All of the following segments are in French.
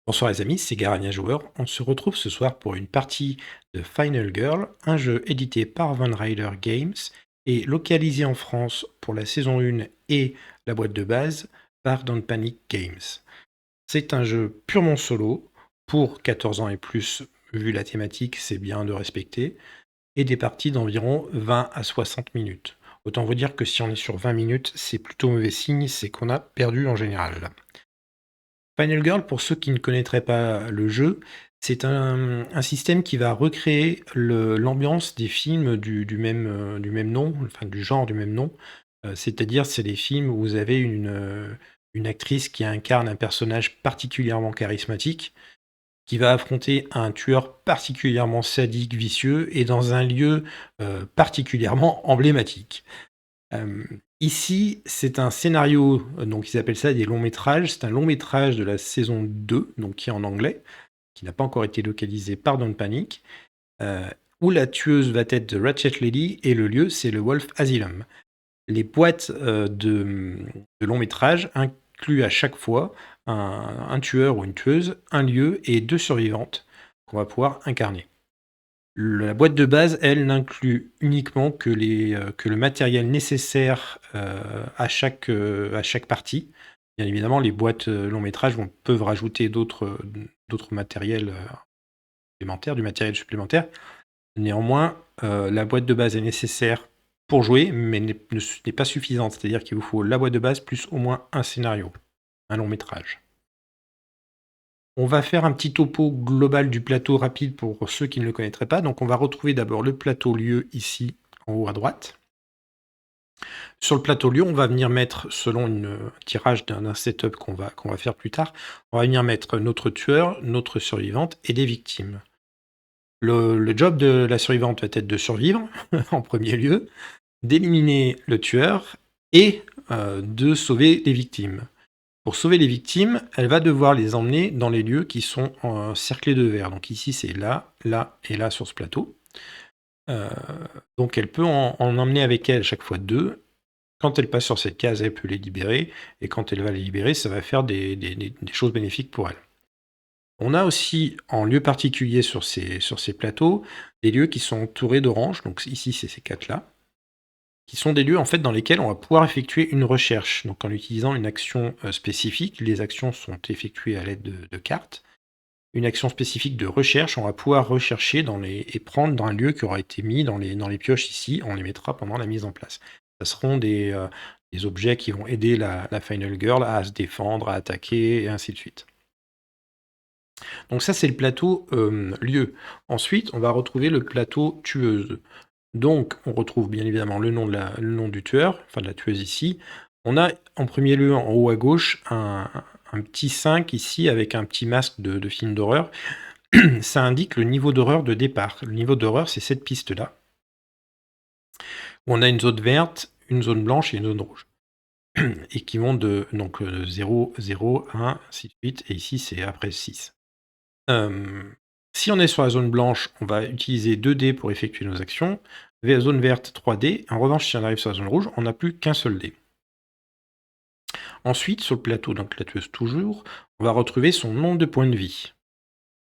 Bonsoir les amis, c'est Garania Joueur. On se retrouve ce soir pour une partie de Final Girl, un jeu édité par Van Ryder Games et localisé en France pour la saison 1 et la boîte de base par Don't Panic Games. C'est un jeu purement solo, pour 14 ans et plus, vu la thématique, c'est bien de respecter, et des parties d'environ 20 à 60 minutes. Autant vous dire que si on est sur 20 minutes, c'est plutôt mauvais signe, c'est qu'on a perdu en général. Final Girl, pour ceux qui ne connaîtraient pas le jeu, c'est un système qui va recréer l'ambiance des films du même nom, enfin du genre du même nom. C'est-à-dire, c'est des films où vous avez une actrice qui incarne un personnage particulièrement charismatique, qui va affronter un tueur particulièrement sadique, vicieux, et dans un lieu particulièrement emblématique. Ici, c'est un scénario, donc ils appellent ça des longs métrages. C'est un long métrage de la saison 2, donc qui est en anglais, qui n'a pas encore été localisé par Don't Panic, euh, où la tueuse va être The Ratchet Lady et le lieu, c'est le Wolf Asylum. Les boîtes de long métrage incluent à chaque fois un tueur ou une tueuse, un lieu et deux survivantes qu'on va pouvoir incarner. La boîte de base, elle, n'inclut uniquement que le matériel nécessaire à chaque partie. Bien évidemment, les boîtes long métrage peuvent rajouter d'autres matériels supplémentaires, du matériel supplémentaire. Néanmoins, la boîte de base est nécessaire pour jouer, mais n'est pas suffisante. C'est-à-dire qu'il vous faut la boîte de base plus au moins un scénario, un long métrage. On va faire un petit topo global du plateau rapide pour ceux qui ne le connaîtraient pas. Donc on va retrouver d'abord le plateau lieu ici en haut à droite. Sur le plateau lieu, on va venir mettre, selon un tirage d'un setup qu'on va faire plus tard, on va venir mettre notre tueur, notre survivante et des victimes. Le job de la survivante va être de survivre en premier lieu, d'éliminer le tueur et de sauver les victimes. Pour sauver les victimes, elle va devoir les emmener dans les lieux qui sont cerclés de verre. Donc ici, c'est là, là et là sur ce plateau. Donc elle peut en emmener avec elle chaque fois deux. Quand elle passe sur cette case, elle peut les libérer. Et quand elle va les libérer, ça va faire des choses bénéfiques pour elle. On a aussi, en lieu particulier sur ces plateaux, des lieux qui sont entourés d'orange. Donc ici, c'est ces quatre-là, qui sont des lieux en fait dans lesquels on va pouvoir effectuer une recherche. Donc en utilisant une action spécifique, les actions sont effectuées à l'aide de cartes. Une action spécifique de recherche, on va pouvoir rechercher et prendre dans un lieu qui aura été mis dans les pioches ici, on les mettra pendant la mise en place. Ce seront des objets qui vont aider la Final Girl à se défendre, à attaquer, et ainsi de suite. Donc ça, c'est le plateau lieu. Ensuite, on va retrouver le plateau tueuse. Donc, on retrouve bien évidemment le nom du tueur, enfin de la tueuse ici. On a en premier lieu, en haut à gauche, un petit 5 ici avec un petit masque de film d'horreur. Ça indique le niveau d'horreur de départ. Le niveau d'horreur, c'est cette piste-là. Où on a une zone verte, une zone blanche et une zone rouge. Et qui vont de 0, 0, 1, ainsi de suite. Et ici, c'est après 6. Si on est sur la zone blanche, on va utiliser 2 dés pour effectuer nos actions. La zone verte, 3 dés. En revanche, si on arrive sur la zone rouge, on n'a plus qu'un seul dé. Ensuite, sur le plateau, donc la tueuse toujours, on va retrouver son nombre de points de vie.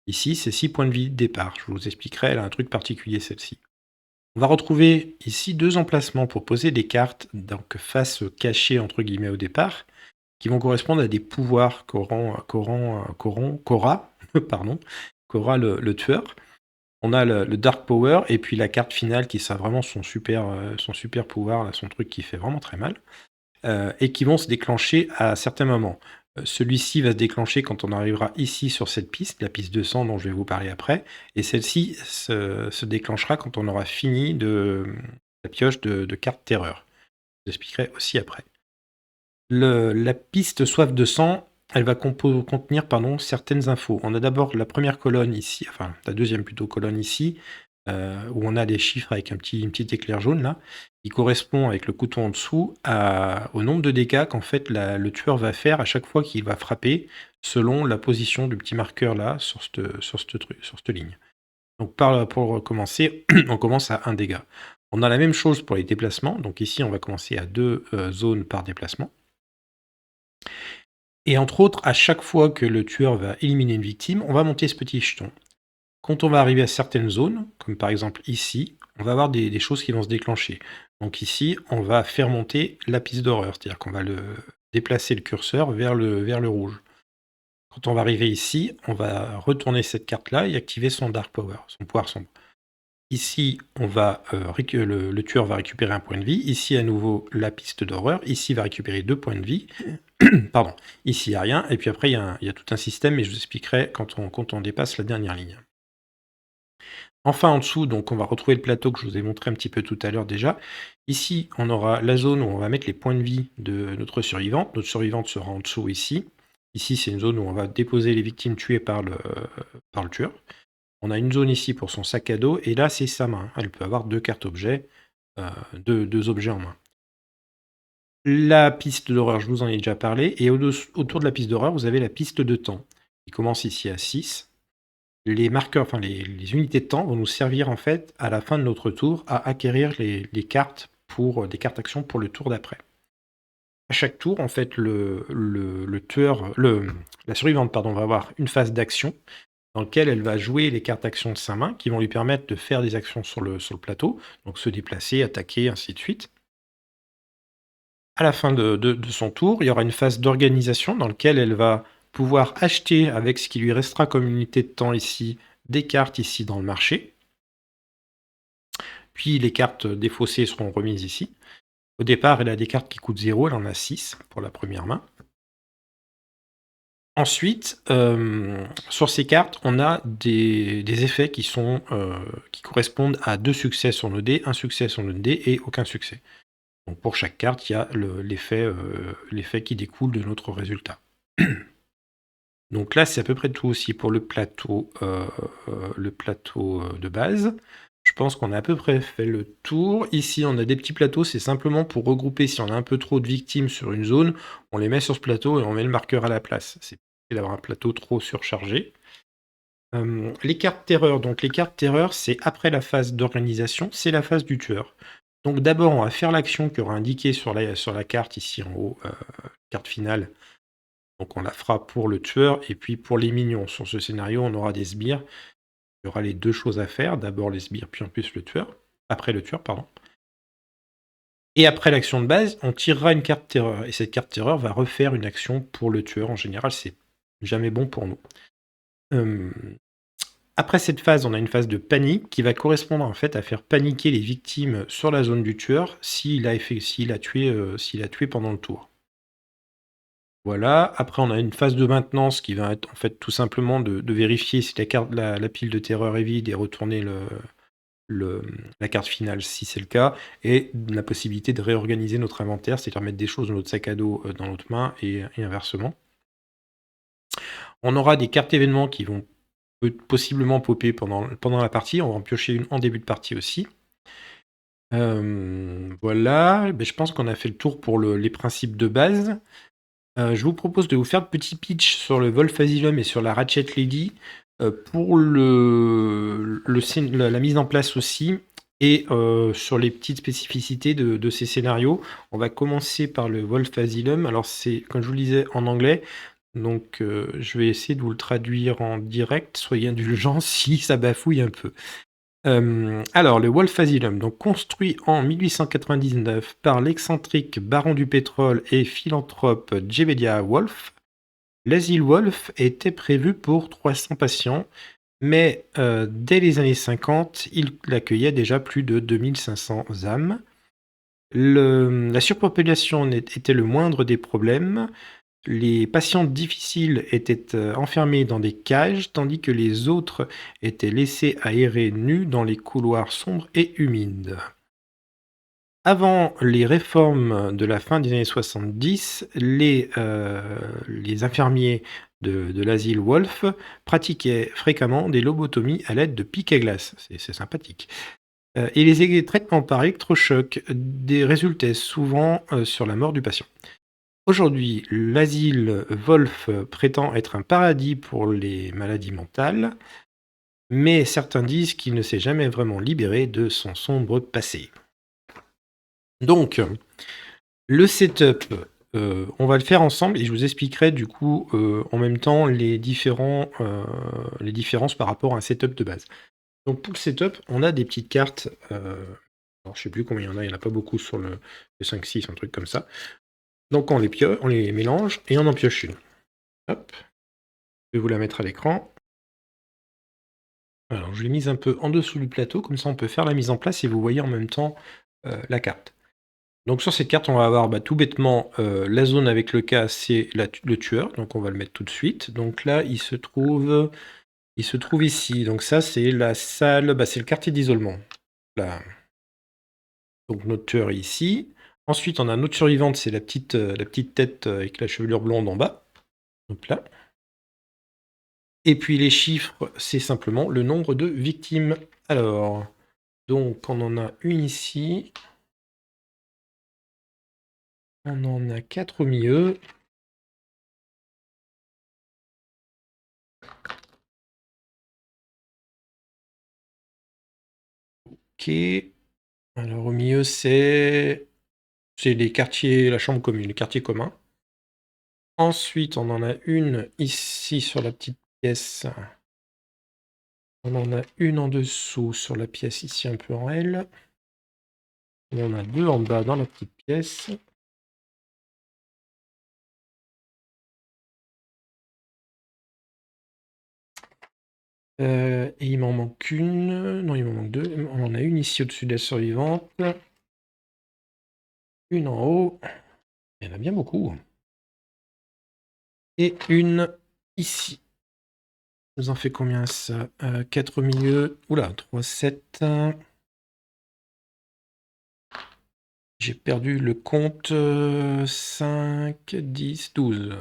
Ici, c'est 6 points de vie de départ. Je vous expliquerai, elle a un truc particulier celle-ci. On va retrouver ici 2 emplacements pour poser des cartes, donc face cachée entre guillemets au départ, qui vont correspondre à des pouvoirs qu'aura le tueur. On a le Dark Power et puis la carte finale qui sera vraiment son super pouvoir, là, son truc qui fait vraiment très mal, et qui vont se déclencher à certains moments. Celui-ci va se déclencher quand on arrivera ici sur cette piste, la piste 200 dont je vais vous parler après, et celle-ci se déclenchera quand on aura fini la pioche de cartes terreur. Je vous expliquerai aussi après. La piste soif de sang, elle va contenir certaines infos. On a d'abord la première colonne ici, enfin la deuxième plutôt colonne ici, où on a des chiffres avec un petit éclair jaune là, qui correspond avec le couteau en dessous au nombre de dégâts qu'en fait le tueur va faire à chaque fois qu'il va frapper, selon la position du petit marqueur là sur cette ligne. Donc pour commencer, on commence à 1 dégât. On a la même chose pour les déplacements, donc ici on va commencer à 2 zones par déplacement. Et entre autres, à chaque fois que le tueur va éliminer une victime, on va monter ce petit jeton. Quand on va arriver à certaines zones, comme par exemple ici, on va avoir des choses qui vont se déclencher. Donc ici, on va faire monter la piste d'horreur, c'est-à-dire qu'on va déplacer le curseur vers le rouge. Quand on va arriver ici, on va retourner cette carte-là et activer son Dark Power, son pouvoir sombre. Ici, le tueur va récupérer un point de vie. Ici, à nouveau, la piste d'horreur. Ici, il va récupérer 2 points de vie. Pardon. Ici, il n'y a rien. Et puis après, il y a tout un système, mais je vous expliquerai quand on dépasse la dernière ligne. Enfin, en dessous, donc, on va retrouver le plateau que je vous ai montré un petit peu tout à l'heure déjà. Ici, on aura la zone où on va mettre les points de vie de notre survivante. Notre survivante sera en dessous ici. Ici, c'est une zone où on va déposer les victimes tuées par le tueur. On a une zone ici pour son sac à dos, et là, c'est sa main. Elle peut avoir 2 cartes objets, 2 objets en main. La piste d'horreur, je vous en ai déjà parlé, et autour de la piste d'horreur, vous avez la piste de temps, qui commence ici à 6. Les marqueurs, enfin les unités de temps vont nous servir en fait, à la fin de notre tour, à acquérir les cartes pour des cartes actions pour le tour d'après. À chaque tour, en fait, la survivante, pardon, va avoir une phase d'action dans lequel elle va jouer les cartes actions de sa main qui vont lui permettre de faire des actions sur le plateau, donc se déplacer, attaquer, ainsi de suite. À la fin de son tour, il y aura une phase d'organisation dans laquelle elle va pouvoir acheter, avec ce qui lui restera comme unité de temps ici, des cartes ici dans le marché. Puis les cartes défaussées seront remises ici. Au départ, elle a des cartes qui coûtent 0, elle en a 6 pour la première main. Ensuite, sur ces cartes, on a des effets qui correspondent à 2 succès sur nos dés, 1 succès sur notre dé et aucun succès. Donc pour chaque carte, il y a l'effet qui découle de notre résultat. Donc là, c'est à peu près tout aussi pour le plateau de base. Je pense qu'on a à peu près fait le tour. Ici, on a des petits plateaux, c'est simplement pour regrouper si on a un peu trop de victimes sur une zone, on les met sur ce plateau et on met le marqueur à la place. C'est pour d'avoir un plateau trop surchargé. Les cartes terreur. Donc les cartes terreur, c'est après la phase d'organisation, c'est la phase du tueur. Donc d'abord, on va faire l'action qui aura indiqué sur la carte ici en haut, carte finale. Donc on la fera pour le tueur et puis pour les minions. Sur ce scénario, on aura des sbires. Il y aura les 2 choses à faire. D'abord les sbires, puis en plus le tueur. Après le tueur, pardon. Et après l'action de base, on tirera une carte terreur. Et cette carte terreur va refaire une action pour le tueur. En général, c'est jamais bon pour nous. Après cette phase, on a une phase de panique qui va correspondre en fait à faire paniquer les victimes sur la zone du tueur s'il a tué pendant le tour. Voilà. Après, on a une phase de maintenance qui va être en fait tout simplement de vérifier si la pile de terreur est vide et retourner la carte finale si c'est le cas, et la possibilité de réorganiser notre inventaire, c'est-à-dire mettre des choses dans notre sac à dos dans l'autre main et inversement. On aura des cartes événements qui vont possiblement popper pendant la partie. On va en piocher une en début de partie aussi. Voilà. Je pense qu'on a fait le tour pour les principes de base. Je vous propose de vous faire un petit pitch sur le Wolf Asylum et sur la Ratchet Lady, pour la mise en place aussi, et sur les petites spécificités de ces scénarios. On va commencer par le Wolf Asylum. Alors c'est, comme je vous le disais, en anglais, donc je vais essayer de vous le traduire en direct. Soyez indulgents si ça bafouille un peu. Alors, le Wolf Asylum, donc construit en 1899 par l'excentrique baron du pétrole et philanthrope Jebediah Wolf, l'asile Wolf était prévu pour 300 patients, mais dès les années 50, il accueillait déjà plus de 2500 âmes. La surpopulation était le moindre des problèmes. Les patients difficiles étaient enfermés dans des cages, tandis que les autres étaient laissés aérer nus dans les couloirs sombres et humides. Avant les réformes de la fin des années 70, les infirmiers de l'asile Wolf pratiquaient fréquemment des lobotomies à l'aide de pics à glace. C'est sympathique. Et les traitements par électrochoc résultaient souvent sur la mort du patient. Aujourd'hui, l'asile Wolf prétend être un paradis pour les maladies mentales, mais certains disent qu'il ne s'est jamais vraiment libéré de son sombre passé. Donc, le setup, on va le faire ensemble et je vous expliquerai du coup, en même temps les différences par rapport à un setup de base. Donc pour le setup, on a des petites cartes, alors je sais plus combien il y en a pas beaucoup sur le 5-6, un truc comme ça. Donc on les mélange et on en pioche une. Hop, je vais vous la mettre à l'écran. Alors je l'ai mise un peu en dessous du plateau, comme ça on peut faire la mise en place et vous voyez en même temps, la carte. Donc sur cette carte, on va avoir tout bêtement la zone avec le cas, c'est le tueur, donc on va le mettre tout de suite. Donc là, il se trouve ici. Donc ça, c'est la salle, c'est le quartier d'isolement. Là. Donc notre tueur est ici. Ensuite, on a notre survivante, c'est la petite tête avec la chevelure blonde en bas. Donc là. Et puis les chiffres, c'est simplement le nombre de victimes. Alors, donc on en a une ici. On en a 4 au milieu. Ok. Alors au milieu, c'est les quartiers, la chambre commune, les quartiers communs. Ensuite, on en a une ici sur la petite pièce. On en a une en dessous sur la pièce ici un peu en L. Et on a deux en bas dans la petite pièce. Et il m'en manque une. Non, il m'en manque deux. On en a une ici au-dessus de la survivante. Une en haut. Il y en a bien beaucoup. Et une ici. Ça nous en fait combien ça 4 au milieu. Oula, 3, 7. J'ai perdu le compte. 5, 10, 12.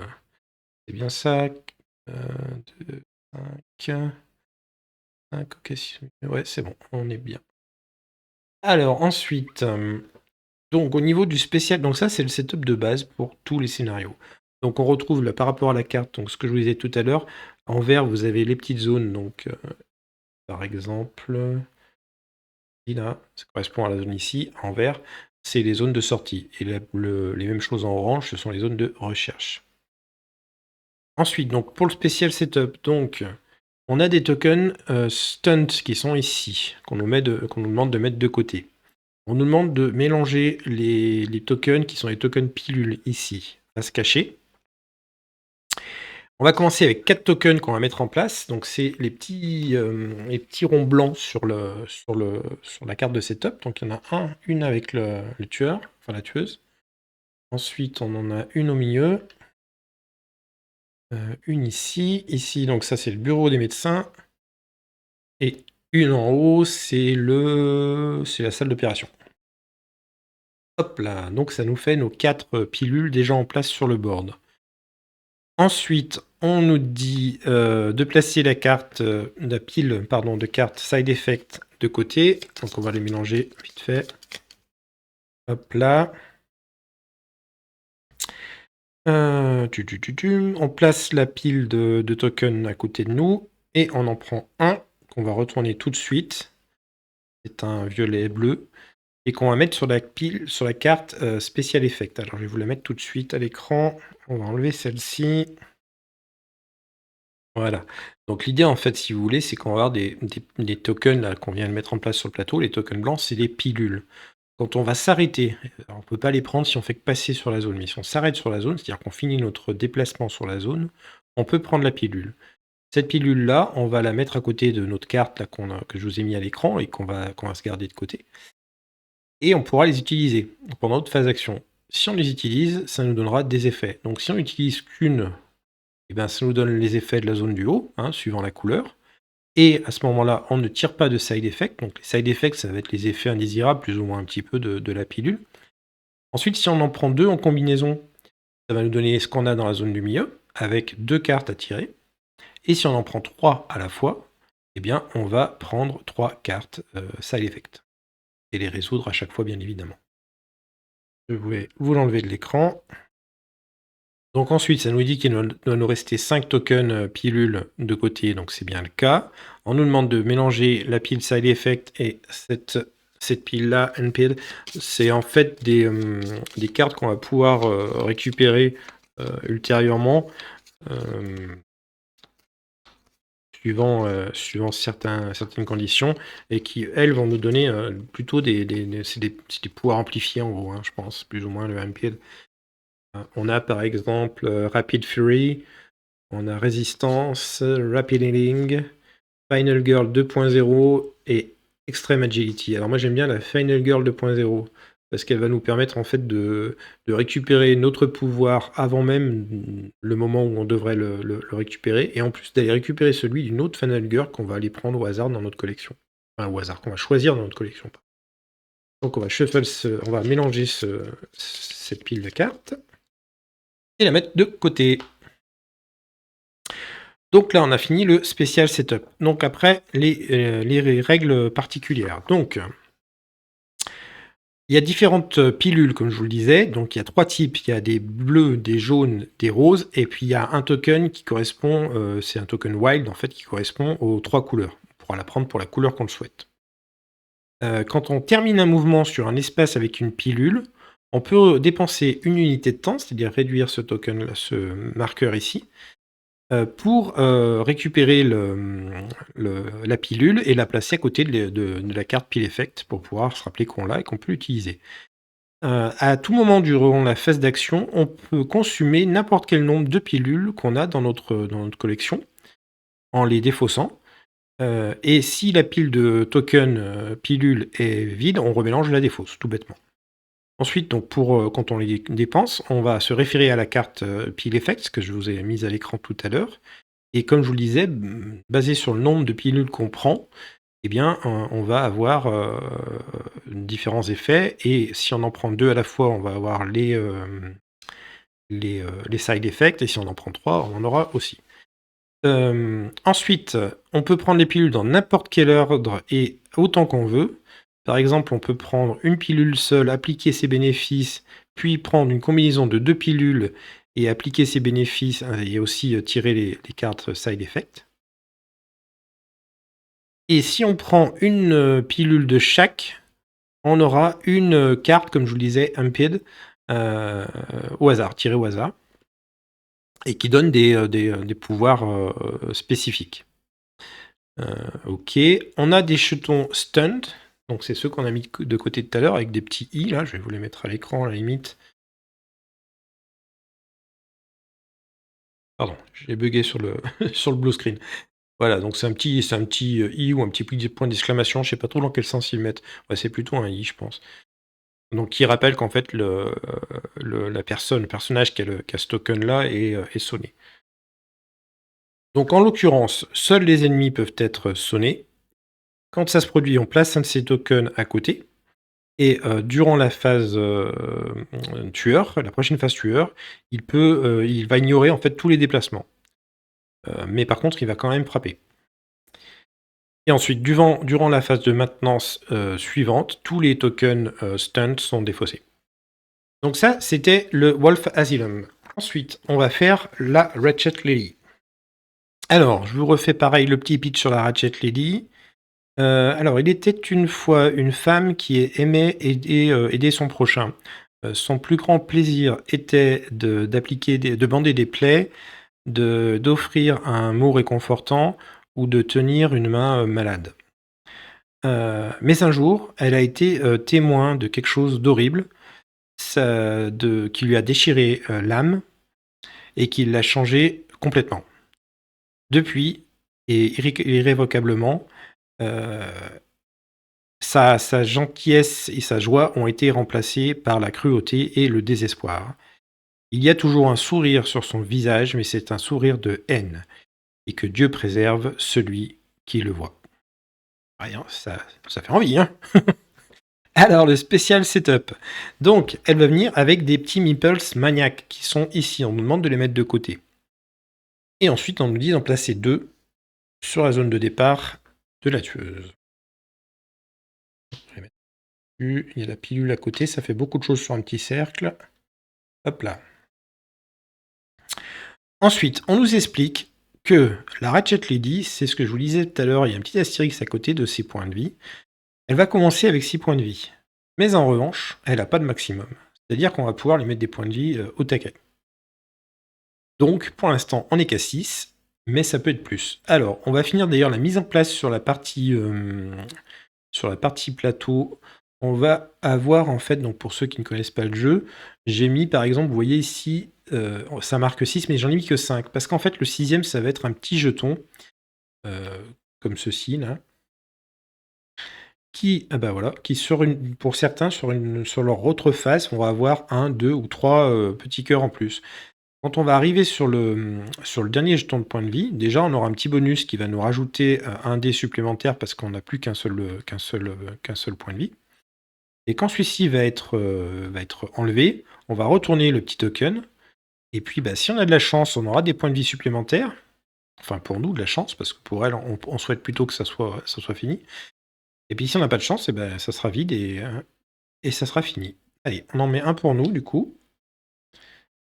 C'est bien ça. 2, 5. 5, ok. Ouais, c'est bon, on est bien. Alors, ensuite, donc au niveau du spécial, donc ça c'est le setup de base pour tous les scénarios. Donc on retrouve là par rapport à la carte, donc ce que je vous disais tout à l'heure, en vert vous avez les petites zones, donc par exemple, là, ça correspond à la zone ici, en vert, c'est les zones de sortie. Et les mêmes choses en orange, ce sont les zones de recherche. Ensuite, donc pour le spécial setup, donc on a des tokens stunt qui sont ici, qu'on nous demande de mettre de côté. On nous demande de mélanger les tokens qui sont les tokens pilules ici, à se cacher. On va commencer avec 4 tokens qu'on va mettre en place. Donc c'est les petits ronds blancs sur la carte de setup. Donc il y en a une avec le tueur, enfin la tueuse. Ensuite on en a une au milieu. Une ici. Ici, donc ça c'est le bureau des médecins. Et une en haut, c'est la salle d'opération. Hop là, donc ça nous fait nos 4 pilules déjà en place sur le board. Ensuite, on nous dit de placer la pile de cartes side effect de côté. Donc on va les mélanger vite fait. Hop là. On place la pile de tokens à côté de nous et on en prend un qu'on va retourner tout de suite. C'est un violet bleu et qu'on va mettre sur la carte Special Effect. Alors je vais vous la mettre tout de suite à l'écran. On va enlever celle-ci. Voilà. Donc l'idée en fait, si vous voulez, c'est qu'on va avoir des tokens là qu'on vient de mettre en place sur le plateau. Les tokens blancs, c'est des pilules. Quand on va s'arrêter, on ne peut pas les prendre si on fait que passer sur la zone, mais si on s'arrête sur la zone, c'est-à-dire qu'on finit notre déplacement sur la zone, on peut prendre la pilule. Cette pilule-là, on va la mettre à côté de notre carte là, que je vous ai mis à l'écran et qu'on va se garder de côté. Et on pourra les utiliser pendant notre phase d'action. Si on les utilise, ça nous donnera des effets. Donc si on n'utilise qu'une, eh ben, ça nous donne les effets de la zone du haut, suivant la couleur. Et à ce moment-là, on ne tire pas de side effect. Donc les side effects, ça va être les effets indésirables, plus ou moins un petit peu de la pilule. Ensuite, si on en prend 2 en combinaison, ça va nous donner ce qu'on a dans la zone du milieu, avec 2 cartes à tirer. Et si on en prend 3 à la fois, eh bien, on va prendre 3 cartes side effect. Et les résoudre à chaque fois, bien évidemment. Je vais vous l'enlever de l'écran. Donc ensuite, ça nous dit qu'il doit nous rester 5 tokens pilules de côté, donc c'est bien le cas. On nous demande de mélanger la pile side effect et cette cette pile-là, NPD, c'est en fait des cartes qu'on va pouvoir récupérer ultérieurement, suivant certaines conditions, et qui, elles, vont nous donner plutôt c'est des pouvoirs amplifiés, en gros, hein, je pense, plus ou moins, le NPD. On a par exemple Rapid Fury, on a Résistance, Rapid Healing, Final Girl 2.0 et Extreme Agility. Alors moi j'aime bien la Final Girl 2.0 parce qu'elle va nous permettre en fait de récupérer notre pouvoir avant même le moment où on devrait le récupérer, et en plus d'aller récupérer celui d'une autre Final Girl qu'on va aller prendre au hasard dans notre collection. Enfin au hasard, qu'on va choisir dans notre collection. Donc on va on va mélanger cette pile de cartes et la mettre de côté. Donc là, on a fini le spécial setup. Donc après, les règles particulières. Donc, il y a différentes pilules, comme je vous le disais. Donc il y a 3 types. Il y a des bleus, des jaunes, des roses. Et puis il y a un token qui correspond, c'est un token wild en fait, qui correspond aux 3 couleurs. On pourra la prendre pour la couleur qu'on le souhaite. Quand on termine un mouvement sur un espace avec une pilule, on peut dépenser une unité de temps, c'est-à-dire réduire ce token, ce marqueur ici, pour récupérer la pilule et la placer à côté de la carte Pile Effect pour pouvoir se rappeler qu'on l'a et qu'on peut l'utiliser. À tout moment durant la phase d'action, on peut consommer n'importe quel nombre de pilules qu'on a dans notre collection en les défaussant. Et si la pile de tokens pilule est vide, on remélange la défausse, tout bêtement. Ensuite, donc quand on les dépense, on va se référer à la carte Pile Effects que je vous ai mise à l'écran tout à l'heure. Et comme je vous le disais, basé sur le nombre de pilules qu'on prend, eh bien, on va avoir différents effets. Et si on en prend 2 à la fois, on va avoir les side effects. Et si on en prend 3, on en aura aussi. Ensuite, on peut prendre les pilules dans n'importe quel ordre et autant qu'on veut. Par exemple, on peut prendre une pilule seule, appliquer ses bénéfices, puis prendre une combinaison de 2 pilules et appliquer ses bénéfices, et aussi tirer les cartes side effect. Et si on prend une pilule de chaque, on aura une carte, comme je vous le disais, Impede, au hasard, tirée au hasard, et qui donne des pouvoirs spécifiques. Ok, on a des jetons stunt, donc c'est ceux qu'on a mis de côté tout à l'heure avec des petits i là, je vais vous les mettre à l'écran à la limite. Pardon, j'ai bugué sur le sur le blue screen. Voilà, donc c'est un petit i ou un petit point d'exclamation, je sais pas trop dans quel sens ils le mettent. Ouais, c'est plutôt un i, je pense. Donc qui rappelle qu'en fait le personnage qui a ce token là est sonné. Donc en l'occurrence, seuls les ennemis peuvent être sonnés. Quand ça se produit, on place un de ces tokens à côté. Et durant la phase tueur, la prochaine phase tueur, il va ignorer en fait tous les déplacements. Mais par contre, il va quand même frapper. Et ensuite, durant la phase de maintenance suivante, tous les tokens stunt sont défaussés. Donc ça, c'était le Wolf Asylum. Ensuite, on va faire la Ratchet Lady. Alors, je vous refais pareil le petit pitch sur la Ratchet Lady. Alors, il était une fois une femme qui aimait aider son prochain. Son plus grand plaisir était de bander des plaies, d'offrir un mot réconfortant ou de tenir une main malade. Mais un jour, elle a été témoin de quelque chose d'horrible, qui lui a déchiré l'âme et qui l'a changé complètement. Depuis, et irrévocablement, sa gentillesse et sa joie ont été remplacées par la cruauté et le désespoir. Il y a toujours un sourire sur son visage, mais c'est un sourire de haine. Et que Dieu préserve celui qui le voit. Rien, ça fait envie, hein. Alors, le spécial setup. Donc, elle va venir avec des petits meeples maniaques qui sont ici. On nous demande de les mettre de côté. Et ensuite, on nous dit d'en placer 2 sur la zone de départ de la tueuse. Il y a la pilule à côté, ça fait beaucoup de choses sur un petit cercle. Hop là. Ensuite, on nous explique que la Ratchet Lady, c'est ce que je vous disais tout à l'heure, il y a un petit astérix à côté de ses points de vie. Elle va commencer avec 6 points de vie. Mais en revanche, elle n'a pas de maximum. C'est-à-dire qu'on va pouvoir lui mettre des points de vie au taquet. Donc, pour l'instant, on n'est qu'à 6, mais ça peut être plus. Alors, on va finir d'ailleurs la mise en place sur la partie plateau. On va avoir, en fait, donc pour ceux qui ne connaissent pas le jeu, j'ai mis, par exemple, vous voyez ici, ça marque 6, mais j'en ai mis que 5. Parce qu'en fait, le 6e, ça va être un petit jeton, comme ceci, là, qui, ah bah voilà, qui pour certains, sur leur autre face, on va avoir 1, 2 ou 3 petits cœurs en plus. Quand on va arriver sur le dernier jeton de points de vie, déjà on aura un petit bonus qui va nous rajouter un dé supplémentaire parce qu'on n'a plus qu'un seul point de vie. Et quand celui-ci va être enlevé, on va retourner le petit token. Et puis bah, si on a de la chance, on aura des points de vie supplémentaires. Enfin pour nous de la chance, parce que pour elle, on souhaite plutôt que ça soit fini. Et puis si on n'a pas de chance, et ben, ça sera vide et ça sera fini. Allez, on en met un pour nous du coup.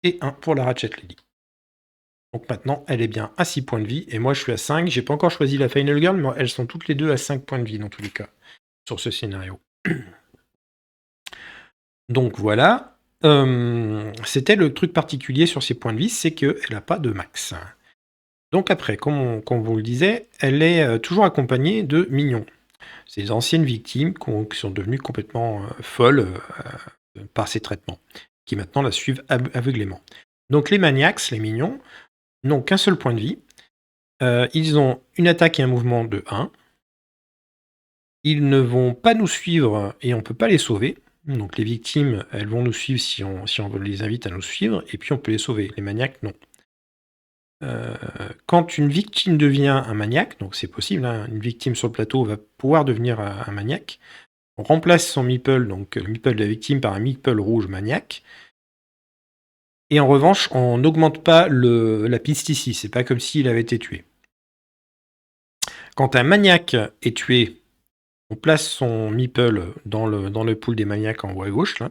Et un pour la Ratchet Lady. Donc maintenant, elle est bien à 6 points de vie, et moi je suis à 5. J'ai pas encore choisi la Final Girl, mais elles sont toutes les deux à 5 points de vie dans tous les cas, sur ce scénario. Donc voilà. C'était le truc particulier sur ces points de vie, c'est qu'elle n'a pas de max. Donc après, comme on vous le disait, elle est toujours accompagnée de mignons. Ces anciennes victimes qui sont devenues complètement folles par ces traitements, qui maintenant la suivent aveuglément. Donc les maniacs, les mignons, n'ont qu'un seul point de vie. Ils ont une attaque et un mouvement de 1. Ils ne vont pas nous suivre et on ne peut pas les sauver. Donc les victimes, elles vont nous suivre si on les invite à nous suivre, et puis on peut les sauver. Les maniaques, non. Quand une victime devient un maniaque, donc c'est possible, hein, une victime sur le plateau va pouvoir devenir un maniaque, on remplace son meeple, donc le meeple de la victime, par un meeple rouge maniaque. Et en revanche, on n'augmente pas la piste ici, c'est pas comme s'il avait été tué. Quand un maniaque est tué, on place son meeple dans le pool des maniaques en haut à gauche, là.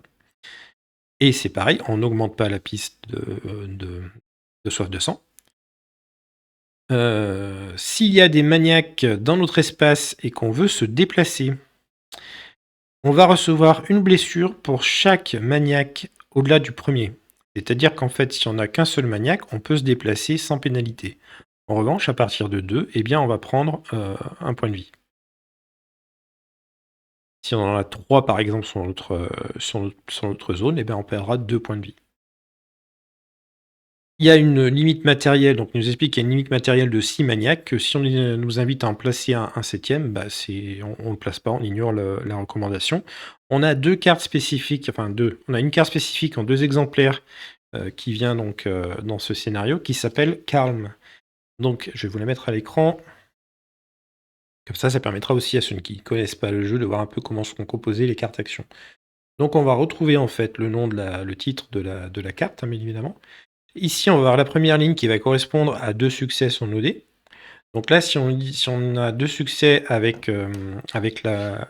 Et c'est pareil, on n'augmente pas la piste de soif de sang. S'il y a des maniaques dans notre espace et qu'on veut se déplacer, on va recevoir une blessure pour chaque maniaque au-delà du premier. C'est-à-dire qu'en fait, si on n'a qu'un seul maniaque, on peut se déplacer sans pénalité. En revanche, à partir de 2, eh bien, on va prendre un point de vie. Si on en a 3 par exemple sur notre zone, eh bien, on perdra 2 points de vie. Il y a une limite matérielle, donc il nous explique qu'il y a une limite matérielle de 6 maniaques, que si on nous invite à en placer un 7e, bah on ne le place pas, on ignore la recommandation. On a 2 cartes spécifiques, enfin 2. On a une carte spécifique en 2 exemplaires qui vient donc dans ce scénario, qui s'appelle Calm. Donc je vais vous la mettre à l'écran. Comme ça permettra aussi à ceux qui ne connaissent pas le jeu de voir un peu comment sont composées les cartes actions. Donc on va retrouver en fait le nom le titre de la carte, hein, bien évidemment. Ici, on va avoir la première ligne qui va correspondre à 2 succès sur nos dés. Donc là, si on a 2 succès avec la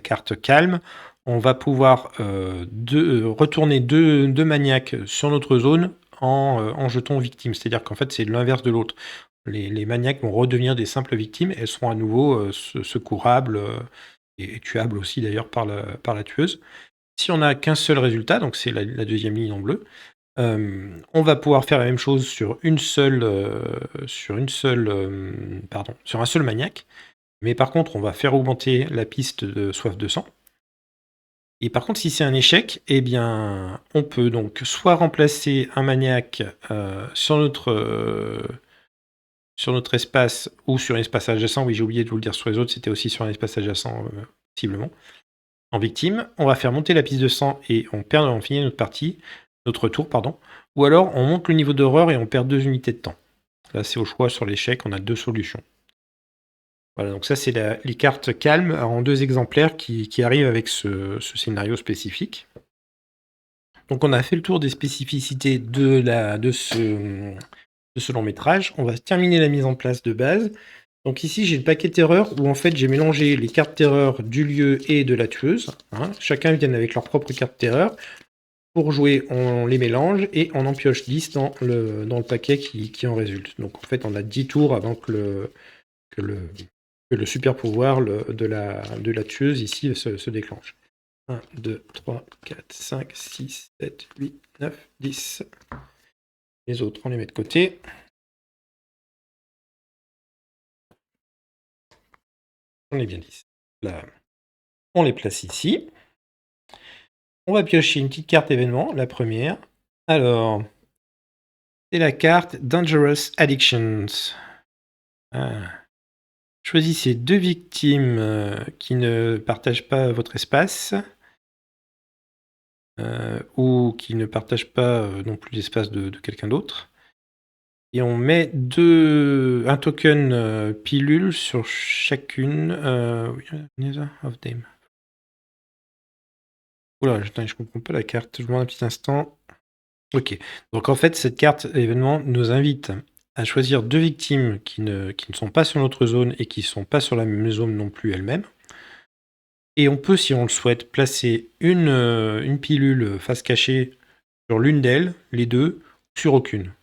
carte calme, on va pouvoir retourner deux maniaques sur notre zone en jetons victimes. C'est-à-dire qu'en fait, c'est l'inverse de l'autre. Les maniaques vont redevenir des simples victimes et elles seront à nouveau secourables et tuables aussi d'ailleurs par la tueuse. Si on n'a qu'un seul résultat, donc c'est la deuxième ligne en bleu, on va pouvoir faire la même chose sur sur un seul maniaque. Mais par contre, on va faire augmenter la piste de soif de sang. Et par contre, si c'est un échec, eh bien, on peut donc soit remplacer un maniaque sur notre espace ou sur un espace adjacent. Oui, j'ai oublié de vous le dire sur les autres, c'était aussi sur un espace adjacent, possiblement. En victime, on va faire monter la piste de sang et on finit notre tour, pardon. Ou alors, on monte le niveau d'horreur et on perd 2 unités de temps. Là, c'est au choix sur l'échec, on a 2 solutions. Voilà, donc ça, c'est les cartes calmes en 2 exemplaires qui arrivent avec ce scénario spécifique. Donc, on a fait le tour des spécificités de ce long métrage. On va terminer la mise en place de base. Donc ici, j'ai le paquet terreur où en fait j'ai mélangé les cartes terreur du lieu et de la tueuse. Hein. Chacun vient avec leur propre carte terreur. Pour jouer, on les mélange et on en pioche 10 dans le paquet qui en résulte. Donc en fait, on a 10 tours avant que que le super pouvoir de la tueuse ici se déclenche. 1, 2, 3, 4, 5, 6, 7, 8, 9, 10. Les autres, on les met de côté. On est bien 10. Là, on les place ici. On va piocher une petite carte événement, la première. Alors, c'est la carte Dangerous Addictions. Choisissez 2 victimes qui ne partagent pas votre espace. Ou qui ne partagent pas non plus l'espace de quelqu'un d'autre. Et on met un token pilule sur chacune. Neither of them. Oula, je comprends pas la carte. Je vous demande un petit instant. Ok. Donc en fait, cette carte événement nous invite à choisir 2 victimes qui ne sont pas sur notre zone et qui ne sont pas sur la même zone non plus elles-mêmes. Et on peut, si on le souhaite, placer une pilule face cachée sur l'une d'elles, les deux, sur aucune.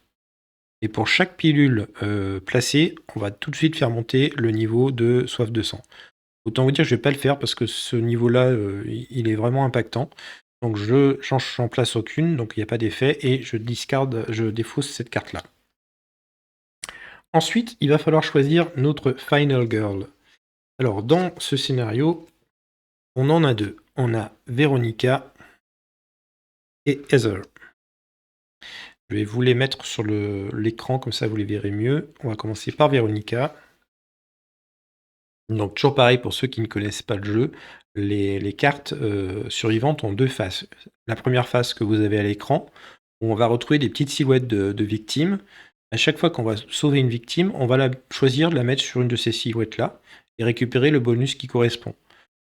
Et pour chaque pilule placée, on va tout de suite faire monter le niveau de soif de sang. Autant vous dire, je ne vais pas le faire parce que ce niveau-là, il est vraiment impactant. Donc j'en place aucune, donc il n'y a pas d'effet, et je défausse cette carte-là. Ensuite, il va falloir choisir notre Final Girl. Alors, dans ce scénario, on en a 2. On a Veronica et Heather. Je vais vous les mettre sur l'écran, comme ça vous les verrez mieux. On va commencer par Veronica. Donc toujours pareil pour ceux qui ne connaissent pas le jeu, les cartes survivantes ont 2 faces. La première face que vous avez à l'écran, où on va retrouver des petites silhouettes de victimes. À chaque fois qu'on va sauver une victime, on va choisir de la mettre sur une de ces silhouettes-là et récupérer le bonus qui correspond.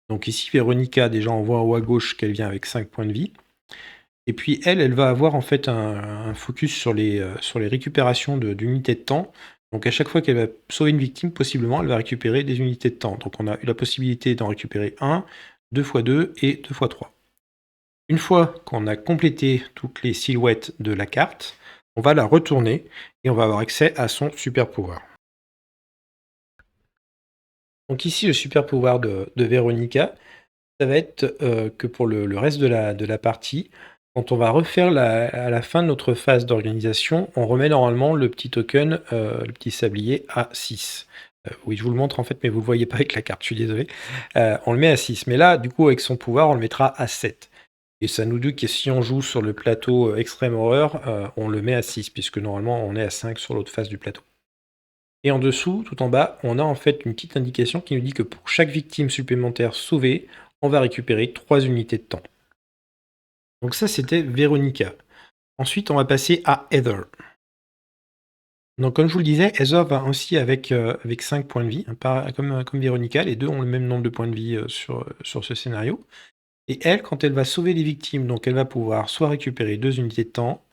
Donc ici, Veronica, déjà on voit en haut à gauche qu'elle vient avec 5 points de vie. Et puis elle va avoir en fait un focus sur les récupérations d'unités de temps. Donc à chaque fois qu'elle va sauver une victime, possiblement, elle va récupérer des unités de temps. Donc on a eu la possibilité d'en récupérer 1, 2 x 2 et 2 x 3. Une fois qu'on a complété toutes les silhouettes de la carte, on va la retourner et on va avoir accès à son super pouvoir. Donc ici, le super pouvoir de Veronica, ça va être que pour le reste de la partie, quand on va refaire à la fin de notre phase d'organisation, on remet normalement le petit token, le petit sablier à 6. Oui, je vous le montre en fait, mais vous ne le voyez pas avec la carte, je suis désolé. On le met à 6. Mais là, du coup, avec son pouvoir, on le mettra à 7. Et ça nous dit que si on joue sur le plateau Extreme Horror, on le met à 6, puisque normalement, on est à 5 sur l'autre face du plateau. Et en dessous, tout en bas, on a en fait une petite indication qui nous dit que pour chaque victime supplémentaire sauvée, on va récupérer 3 unités de temps. Donc ça, c'était Veronica. Ensuite, on va passer à Heather. Donc comme je vous le disais, Heather va aussi avec 5 points de vie, hein, comme Veronica, les deux ont le même nombre de points de vie sur ce scénario. Et elle, quand elle va sauver les victimes, donc elle va pouvoir soit récupérer 2 unités de temps,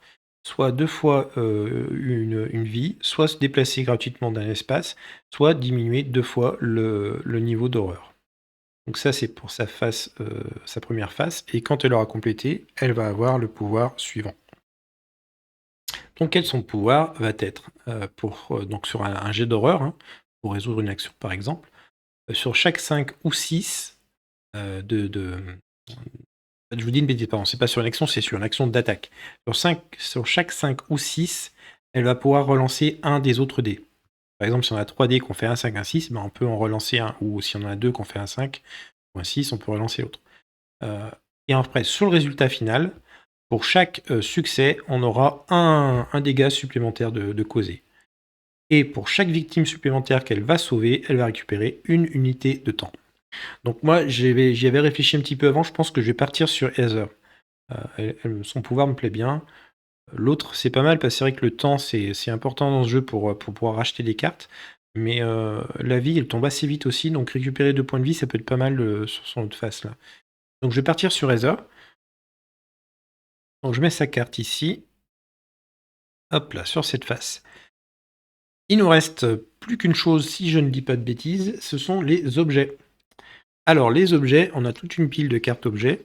soit 2 fois une vie, soit se déplacer gratuitement d'un espace, soit diminuer 2 fois le niveau d'horreur. Donc ça, c'est pour sa première face. Et quand elle aura complété, elle va avoir le pouvoir suivant. Donc quel son pouvoir va être donc sur un jet d'horreur, hein, pour résoudre une action par exemple, sur chaque 5 ou 6 je vous dis une bêtise, pardon, c'est pas sur une action, c'est sur une action d'attaque. Sur chaque 5 ou 6, elle va pouvoir relancer un des autres dés. Par exemple, si on a 3 dés qu'on fait 1, 5, 1, 6, ben on peut en relancer un. Ou si on en a 2 qu'on fait 1, 5 ou un 6, on peut relancer l'autre. Et après, sur le résultat final, pour chaque succès, on aura un dégât supplémentaire de causé. Et pour chaque victime supplémentaire qu'elle va sauver, elle va récupérer une unité de temps. Donc moi, j'y avais réfléchi un petit peu avant, je pense que je vais partir sur Heather. Son pouvoir me plaît bien. L'autre, c'est pas mal, parce que c'est vrai que le temps, c'est important dans ce jeu pour pouvoir racheter des cartes. Mais la vie, elle tombe assez vite aussi, donc récupérer 2 points de vie, ça peut être pas mal sur son autre face là. Donc je vais partir sur Heather. Donc je mets sa carte ici. Hop là, sur cette face. Il nous reste plus qu'une chose, si je ne dis pas de bêtises, ce sont les objets. Alors les objets, on a toute une pile de cartes objets.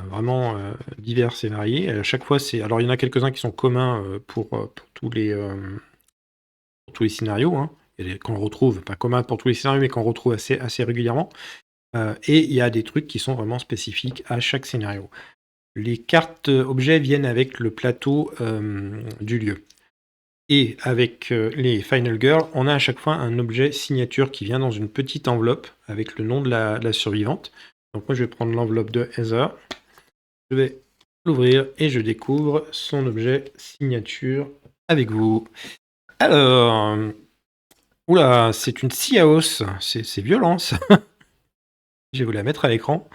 Vraiment divers et variés. À chaque fois, alors il y en a quelques-uns qui sont communs pour tous les scénarios, hein. qu'on retrouve, pas commun pour tous les scénarios, mais qu'on retrouve assez régulièrement. Et il y a des trucs qui sont vraiment spécifiques à chaque scénario. Les cartes objets viennent avec le plateau du lieu. Et avec les Final Girl, on a à chaque fois un objet signature qui vient dans une petite enveloppe avec le nom de la survivante. Donc moi je vais prendre l'enveloppe de Heather, je vais l'ouvrir et je découvre son objet signature avec vous. Alors, oula, c'est une Sea House, c'est violent ça. Je vais vous la mettre à l'écran.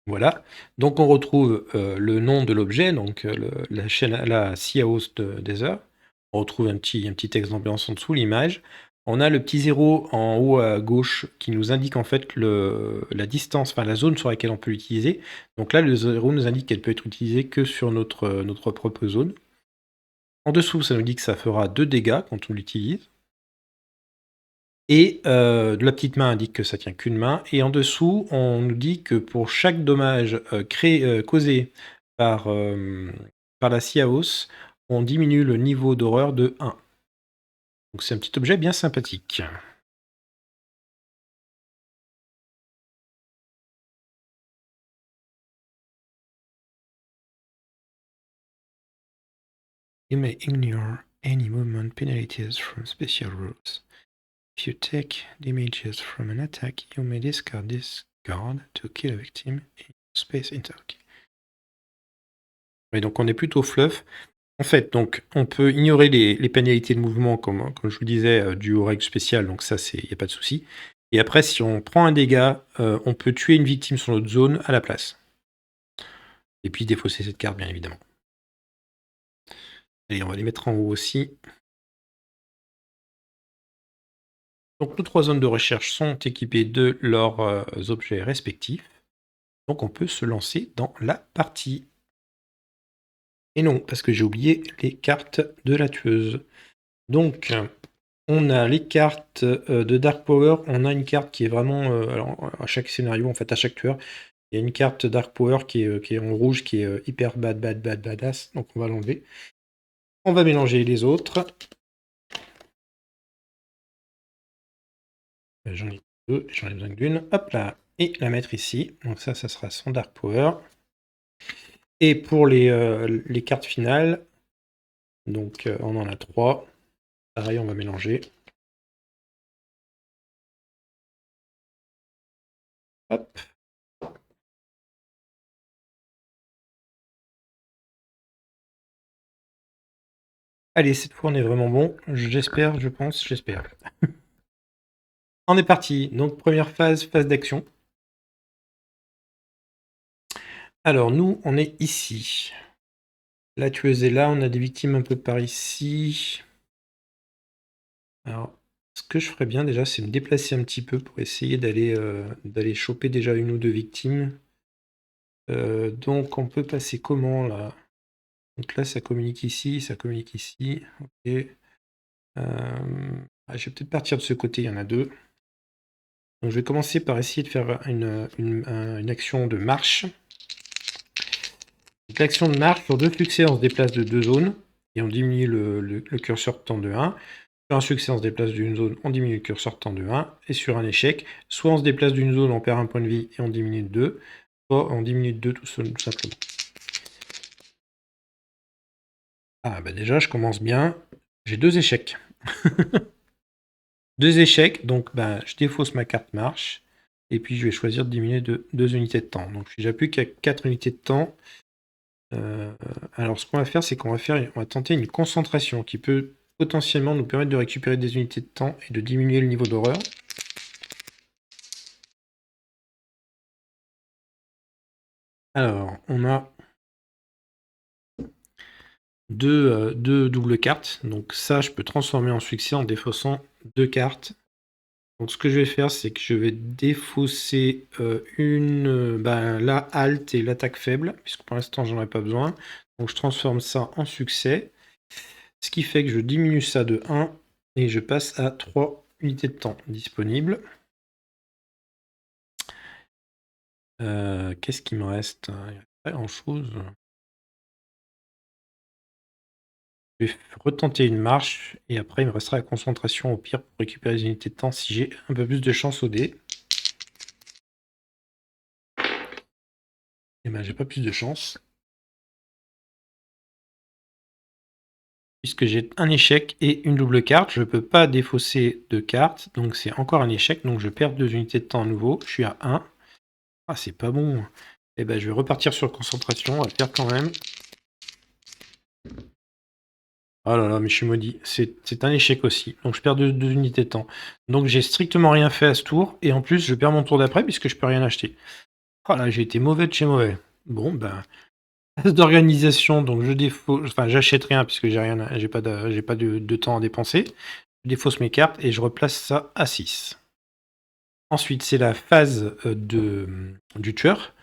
Voilà, donc on retrouve le nom de l'objet, donc la Sea House d'Heather. On retrouve un petit texte d'ambiance en dessous, l'image. On a le petit 0 en haut à gauche qui nous indique en fait la distance, enfin la zone sur laquelle on peut l'utiliser. Donc là, le 0 nous indique qu'elle peut être utilisée que sur notre propre zone. En dessous, ça nous dit que ça fera 2 dégâts quand on l'utilise. Et de la petite main indique que ça tient qu'une main. Et en dessous, on nous dit que pour chaque dommage causé par la Sea House, on diminue le niveau d'horreur de 1. Donc c'est un petit objet bien sympathique. You may ignore any movement penalties from special rules. If you take damages from an attack, you may discard this card to kill a victim in space interlock. Oui, donc on est plutôt fluff. En fait, donc on peut ignorer les pénalités de mouvement, comme je vous disais, dû aux règles spéciales, donc ça, il n'y a pas de souci. Et après, si on prend un dégât, on peut tuer une victime sur notre zone à la place. Et puis défausser cette carte, bien évidemment. Allez, on va les mettre en haut aussi. Donc nos 3 zones de recherche sont équipées de leurs objets respectifs. Donc on peut se lancer dans la partie. Et non, parce que j'ai oublié les cartes de la tueuse. Donc, on a les cartes de Dark Power. On a une carte qui est vraiment... alors, à chaque scénario, en fait, à chaque tueur, il y a une carte Dark Power qui est en rouge, qui est hyper badass. Donc, on va l'enlever. On va mélanger les autres. J'en ai 2, j'en ai besoin d'une. Hop là. Et la mettre ici. Donc ça sera son Dark Power. Et pour les cartes finales, donc on en a 3. Pareil, on va mélanger. Hop. Allez, cette fois on est vraiment bon. J'espère, je pense, j'espère. On est parti. Donc première phase d'action. Alors nous, on est ici. La tueuse est là, on a des victimes un peu par ici. Alors, ce que je ferais bien déjà, c'est me déplacer un petit peu pour essayer d'aller choper déjà une ou deux victimes. Donc on peut passer comment là? Donc là, ça communique ici, ça communique ici. Ok. Je vais peut-être partir de ce côté, il y en a 2. Donc je vais commencer par essayer de faire une action de marche. Donc l'action de marche, sur 2 succès, on se déplace de 2 zones et on diminue le curseur de temps de 1. Sur un succès, on se déplace d'une zone, on diminue le curseur de temps de 1. Et sur un échec, soit on se déplace d'une zone, on perd un point de vie et on diminue de 2, soit on diminue de 2 tout simplement. Ah bah déjà, je commence bien. J'ai 2 échecs. 2 échecs, donc bah, je défausse ma carte marche. Et puis je vais choisir de diminuer de 2 unités de temps. Donc je suis déjà plus qu'à 4 unités de temps. Alors ce qu'on va faire, c'est qu'on va tenter une concentration qui peut potentiellement nous permettre de récupérer des unités de temps et de diminuer le niveau d'horreur. Alors, on a deux doubles cartes. Donc ça, je peux transformer en succès en défaussant 2 cartes. Donc ce que je vais faire, c'est que je vais défausser la halte et l'attaque faible, puisque pour l'instant, j'en ai pas besoin. Donc je transforme ça en succès. Ce qui fait que je diminue ça de 1 et je passe à 3 unités de temps disponibles. Qu'est-ce qui me reste? Il n'y a pas grand-chose. Je vais retenter une marche et après il me restera la concentration au pire pour récupérer des unités de temps si j'ai un peu plus de chance au dé. Et ben j'ai pas plus de chance. Puisque j'ai un échec et une double carte, je peux pas défausser de carte, donc c'est encore un échec, donc je perds 2 unités de temps à nouveau, je suis à 1. Ah c'est pas bon. Et ben je vais repartir sur concentration, on va le faire quand même. Oh là là, mais je suis maudit. C'est un échec aussi. Donc je perds 2 unités de temps. Donc j'ai strictement rien fait à ce tour. Et en plus, je perds mon tour d'après puisque je peux rien acheter. Oh là, j'ai été mauvais de chez mauvais. Bon, ben, phase d'organisation, donc je défausse. Enfin, j'achète rien puisque j'ai rien, j'ai pas de temps à dépenser. Je défausse mes cartes et je replace ça à 6. Ensuite, c'est la phase du tueur.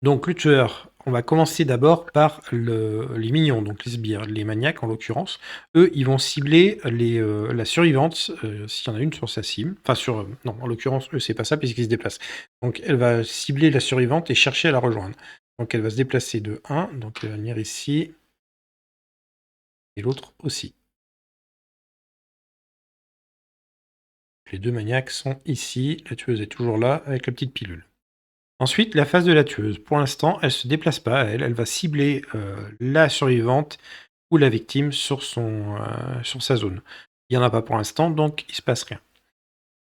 Donc le tueur, on va commencer d'abord par les mignons, donc les sbires, les maniaques en l'occurrence. Eux, ils vont cibler la survivante, s'il y en a une sur sa cible. Enfin, non, en l'occurrence, eux, c'est pas ça puisqu'ils se déplacent. Donc elle va cibler la survivante et chercher à la rejoindre. Donc elle va se déplacer de 1, donc elle va venir ici. Et l'autre aussi. Les deux maniaques sont ici. La tueuse est toujours là avec la petite pilule. Ensuite, la phase de la tueuse. Pour l'instant, elle ne se déplace pas, elle va cibler la survivante ou la victime sur sa zone. Il n'y en a pas pour l'instant, donc il ne se passe rien.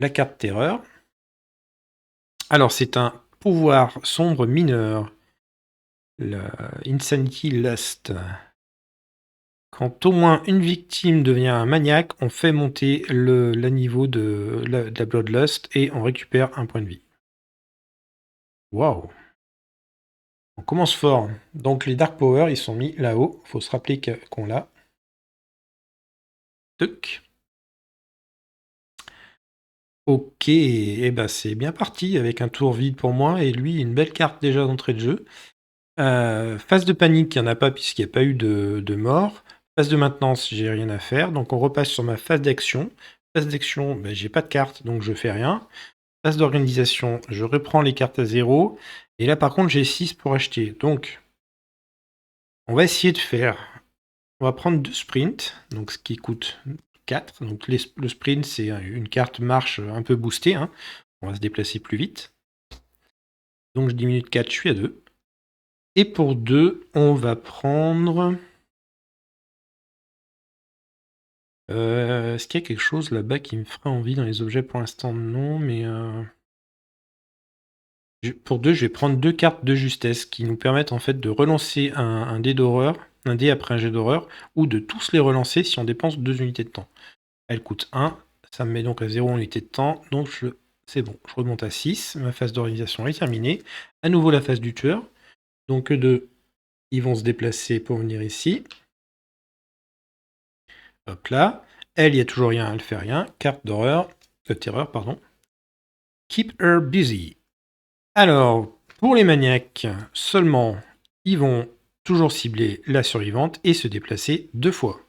La carte terreur. Alors, c'est un pouvoir sombre mineur. Le Insanity Lust. Quand au moins une victime devient un maniaque, on fait monter le niveau de la Bloodlust et on récupère un point de vie. Waouh! On commence fort. Donc les Dark Power, ils sont mis là-haut. Faut se rappeler qu'on l'a. Tuc. Ok, et ben c'est bien parti avec un tour vide pour moi et lui une belle carte déjà d'entrée de jeu. Phase de panique, il n'y en a pas puisqu'il n'y a pas eu de mort. Phase de maintenance, j'ai rien à faire, donc on repasse sur ma phase d'action. Phase d'action, ben, j'ai pas de carte, donc je fais rien. Phase d'organisation, je reprends les cartes à 0. Et là par contre j'ai 6 pour acheter. Donc on va essayer de faire. On va prendre 2 sprints, donc ce qui coûte 4. Donc le sprint, c'est une carte marche un peu boostée. Hein. On va se déplacer plus vite. Donc je diminue de 4, je suis à 2. Et pour 2, on va prendre... Est-ce qu'il y a quelque chose là-bas qui me ferait envie dans les objets? Pour l'instant, non, mais... Pour 2, je vais prendre 2 cartes de justesse qui nous permettent en fait de relancer un dé d'horreur, un dé après un jet d'horreur, ou de tous les relancer si on dépense 2 unités de temps. Elle coûte 1, ça me met donc à 0 unité de temps, donc c'est bon, je remonte à 6, ma phase d'organisation est terminée. À nouveau la phase du tueur, donc eux deux, ils vont se déplacer pour venir ici. Hop là, elle, il n'y a toujours rien, elle fait rien, carte d'horreur, terreur, pardon. Keep her busy. Alors, pour les maniaques, seulement, ils vont toujours cibler la survivante et se déplacer 2 fois.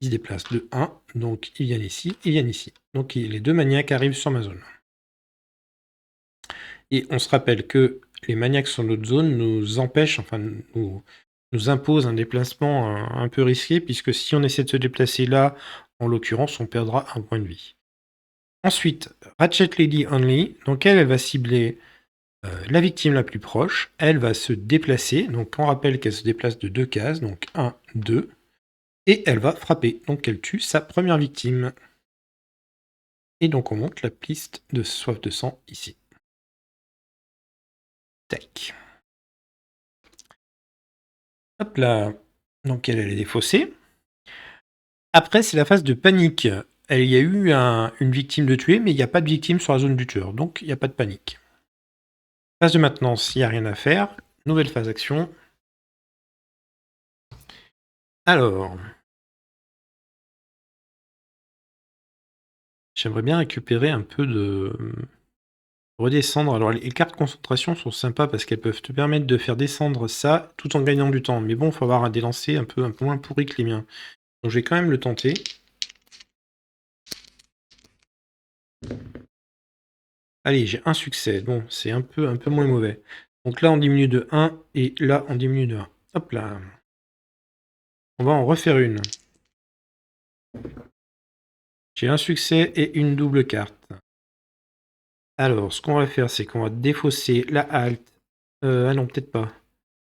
Ils se déplacent de 1, donc ils viennent ici, ils viennent ici. Donc les deux maniaques arrivent sur ma zone. Et on se rappelle que les maniaques sur notre zone nous empêchent, enfin nous imposent un déplacement un peu risqué, puisque si on essaie de se déplacer là, en l'occurrence, on perdra un point de vie. Ensuite, Ratchet Lady Only, donc elle va cibler la victime la plus proche, elle va se déplacer, donc on rappelle qu'elle se déplace de 2 cases, donc 1, 2, et elle va frapper, donc elle tue sa première victime. Et donc on monte la piste de soif de sang ici. Tac. Hop là. Donc elle est défaussée. Après, c'est la phase de panique. Il y a eu une victime de tuer, mais il n'y a pas de victime sur la zone du tueur, donc il n'y a pas de panique. Phase de maintenance, il n'y a rien à faire. Nouvelle phase action. Alors, j'aimerais bien récupérer un peu de... redescendre. Alors, les cartes concentration sont sympas parce qu'elles peuvent te permettre de faire descendre ça tout en gagnant du temps. Mais bon, il faut avoir des lancers un peu moins pourris que les miens. Donc, je vais quand même le tenter. Allez, j'ai un succès. Bon, c'est un peu moins mauvais. Donc là, on diminue de 1 et là, on diminue de 1. Hop là. On va en refaire une. J'ai un succès et une double carte. Alors, ce qu'on va faire, c'est qu'on va défausser la Alt. Ah non, peut-être pas.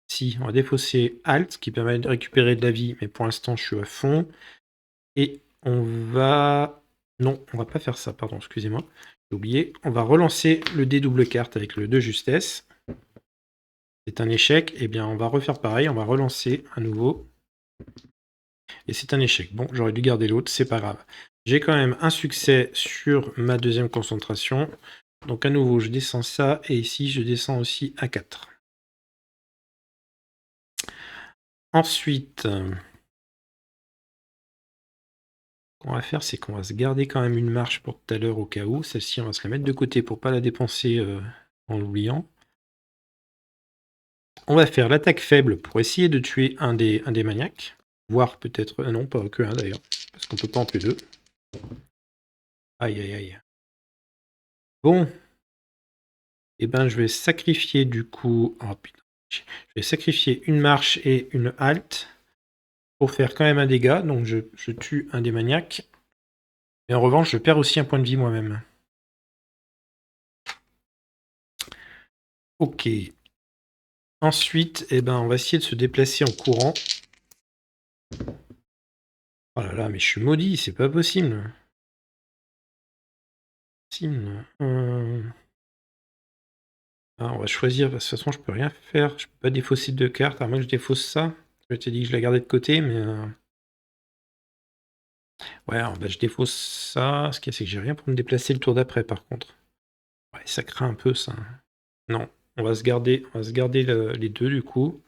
Si, on va défausser Alt, qui permet de récupérer de la vie, mais pour l'instant, je suis à fond. Et on va... Non, on va pas faire ça, pardon, excusez-moi. J'ai oublié. On va relancer le dé double carte avec le 2 justesse. C'est un échec. Eh bien, on va refaire pareil. On va relancer à nouveau. Et c'est un échec. Bon, j'aurais dû garder l'autre, c'est pas grave. J'ai quand même un succès sur ma deuxième concentration. Donc à nouveau, je descends ça. Et ici, je descends aussi à 4. Ensuite, ce qu'on va faire, c'est qu'on va se garder quand même une marche pour tout à l'heure au cas où. Celle-ci, on va se la mettre de côté pour pas la dépenser en l'oubliant. On va faire l'attaque faible pour essayer de tuer un des maniaques. Voire peut-être... non, pas que un d'ailleurs. Parce qu'on peut pas en tuer deux. Aïe, aïe, aïe. Bon. Eh ben, je vais sacrifier du coup... Oh putain. Je vais sacrifier une marche et une halte pour faire quand même un dégât. Donc je tue un des maniaques. Et en revanche, je perds aussi un point de vie moi-même. Ok. Ensuite, eh ben, on va essayer de se déplacer en courant. Oh là là, mais je suis maudit, c'est pas possible. Ah, on va choisir, de toute façon je peux rien faire, je peux pas défausser de cartes, à moins que je défausse ça. Je t'ai dit que je la gardais de côté, mais... Ouais, alors, bah, je défausse ça, ce qu'il y a c'est que j'ai rien pour me déplacer le tour d'après par contre. Ouais, ça craint un peu ça. Non, on va se garder les deux du coup.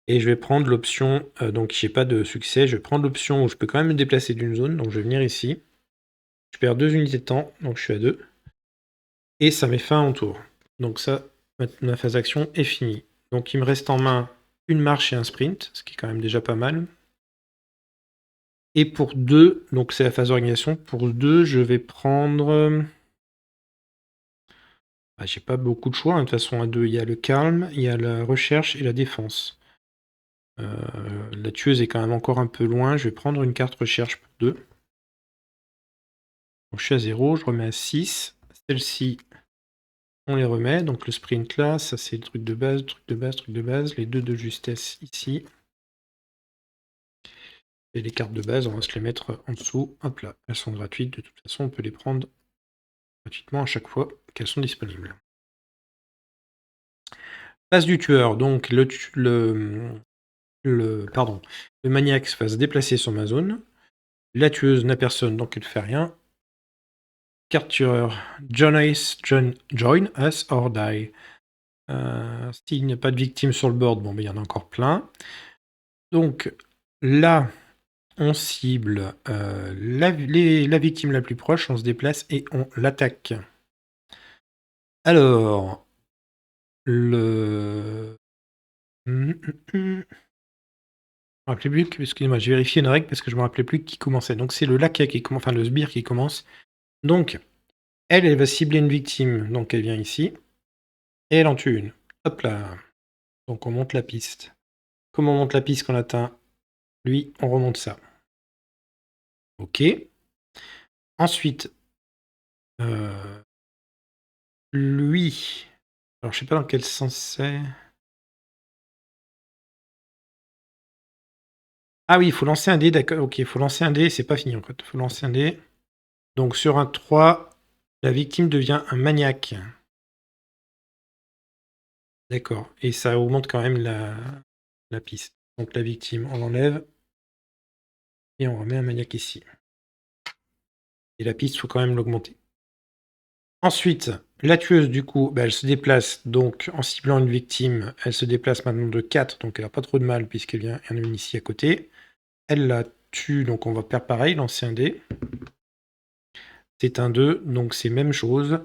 Et je vais prendre l'option, donc j'ai pas de succès, je vais prendre l'option où je peux quand même me déplacer d'une zone, donc je vais venir ici. Je perds 2 unités de temps, donc je suis à 2. Et ça met fin à mon tour. Donc ça, ma phase d'action est finie. Donc il me reste en main une marche et un sprint, ce qui est quand même déjà pas mal. Et pour 2, donc c'est la phase d'organisation, pour 2, je vais prendre... Bah, j'ai pas beaucoup de choix, hein. De toute façon à 2, il y a le calme, il y a la recherche et la défense. La tueuse est quand même encore un peu loin, je vais prendre une carte recherche pour 2. Donc je suis à 0, je remets à 6. Celle-ci, on les remet. Donc le sprint là, ça c'est le truc de base, truc de base, truc de base. Les 2 de justesse ici. Et les cartes de base, on va se les mettre en dessous. Hop là, elles sont gratuites. De toute façon, on peut les prendre gratuitement à chaque fois qu'elles sont disponibles. Phase du tueur. Donc le maniaque va se déplacer sur ma zone. La tueuse n'a personne, donc elle ne fait rien. Carte tueur. Join us or die. S'il n'y a pas de victime sur le board, bon, mais il y en a encore plein. Donc là, on cible la victime la plus proche, on se déplace et on l'attaque. Alors, le... Je me rappelais plus, excusez-moi, j'ai vérifié une règle parce que je me rappelais plus qui commençait. Donc c'est le laquais qui commence, enfin le sbire qui commence. Donc, elle va cibler une victime, donc elle vient ici. Et elle en tue une. Hop là. Donc on monte la piste. Comme on monte la piste qu'on atteint lui, on remonte ça. Ok. Ensuite, lui... Alors je sais pas dans quel sens c'est... Ah oui, il faut lancer un dé, d'accord. Ok, il faut lancer un dé, c'est pas fini en fait. Il faut lancer un dé. Donc sur un 3, la victime devient un maniaque. D'accord. Et ça augmente quand même la piste. Donc la victime, on l'enlève. Et on remet un maniaque ici. Et la piste, il faut quand même l'augmenter. Ensuite, la tueuse, du coup, bah, elle se déplace. Donc en ciblant une victime, elle se déplace maintenant de 4. Donc elle n'a pas trop de mal puisqu'elle vient en a une ici à côté. Elle la tue, donc on va faire pareil, lancer un dé. C'est un 2, donc c'est même chose.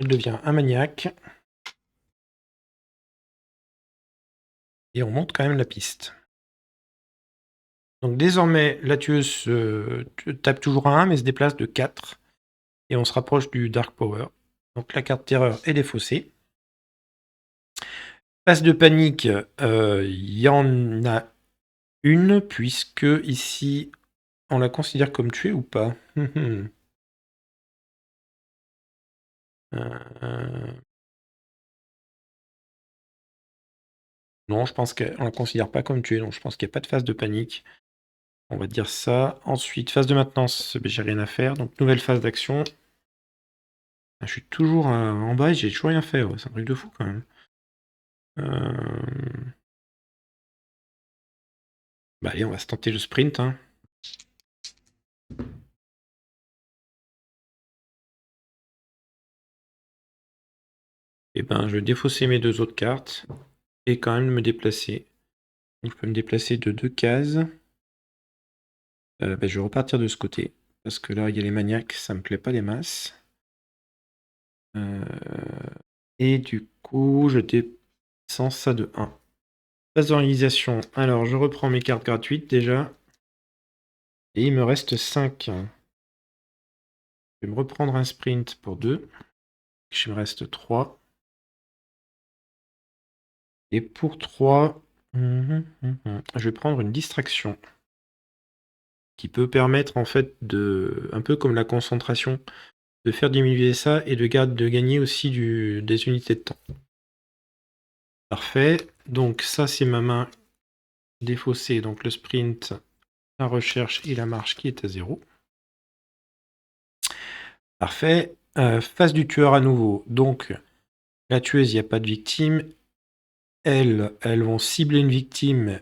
Elle devient un maniaque. Et on monte quand même la piste. Donc désormais, la tueuse tape toujours à 1, mais se déplace de 4. Et on se rapproche du Dark Power. Donc la carte terreur est défaussée. Phase de panique, il y en a Une, puisque ici, on la considère comme tuée ou pas? Non, je pense qu'on la considère pas comme tuée, donc je pense qu'il n'y a pas de phase de panique. On va dire ça. Ensuite, phase de maintenance, j'ai rien à faire. Donc, nouvelle phase d'action. Ah, je suis toujours en bas et j'ai toujours rien fait. Ouais. C'est un truc de fou quand même. Bah allez, on va se tenter le sprint. Hein. Et ben, je vais défausser mes 2 autres cartes et quand même me déplacer. Donc, je peux me déplacer de 2 cases. Bah, je vais repartir de ce côté. Parce que là, il y a les maniaques, ça me plaît pas les masses. Et du coup, je descends ça de 1. Phase d'organisation. Alors, je reprends mes cartes gratuites déjà. Et il me reste 5. Je vais me reprendre un sprint pour 2. Il me reste 3. Et pour 3, je vais prendre une distraction. Qui peut permettre en fait de, un peu comme la concentration, de faire diminuer ça et de gagner aussi des unités de temps. Parfait. Donc ça c'est ma main défaussée. Donc le sprint, la recherche et la marche qui est à 0. Parfait. Phase du tueur à nouveau. Donc la tueuse, il n'y a pas de victime. Elles vont cibler une victime.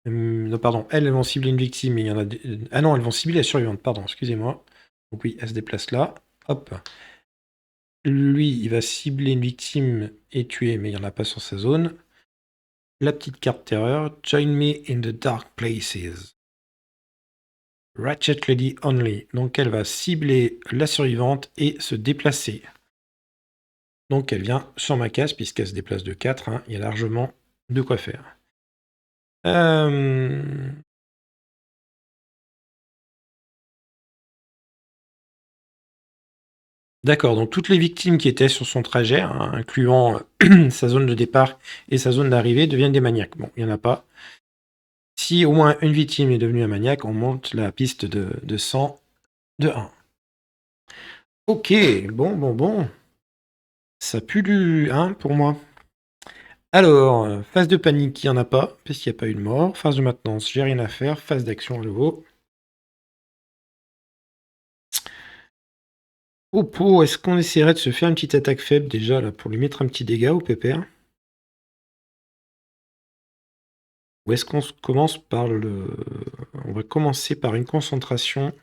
Non, pardon, elles vont cibler une victime. Il y en a Ah non, elles vont cibler la survivante, pardon, excusez-moi. Donc oui, elle se déplace là. Hop. Lui, il va cibler une victime et tuer, mais il n'y en a pas sur sa zone. La petite carte terreur. Join me in the dark places. Ratchet Lady only. Donc elle va cibler la survivante et se déplacer. Donc elle vient sur ma case, puisqu'elle se déplace de 4. Hein, il y a largement de quoi faire. D'accord, donc toutes les victimes qui étaient sur son trajet, hein, incluant sa zone de départ et sa zone d'arrivée, deviennent des maniaques. Bon, il n'y en a pas. Si au moins une victime est devenue un maniaque, on monte la piste de 100 de 1. Ok, bon. Ça pue du 1 pour moi. Alors, phase de panique, il n'y en a pas, parce qu'il n'y a pas eu de mort. Phase de maintenance, j'ai rien à faire. Phase d'action à nouveau. Oh, est-ce qu'on essaierait de se faire une petite attaque faible déjà, là, pour lui mettre un petit dégât au pépère? Ou est-ce qu'on commence par le... On va commencer par une concentration.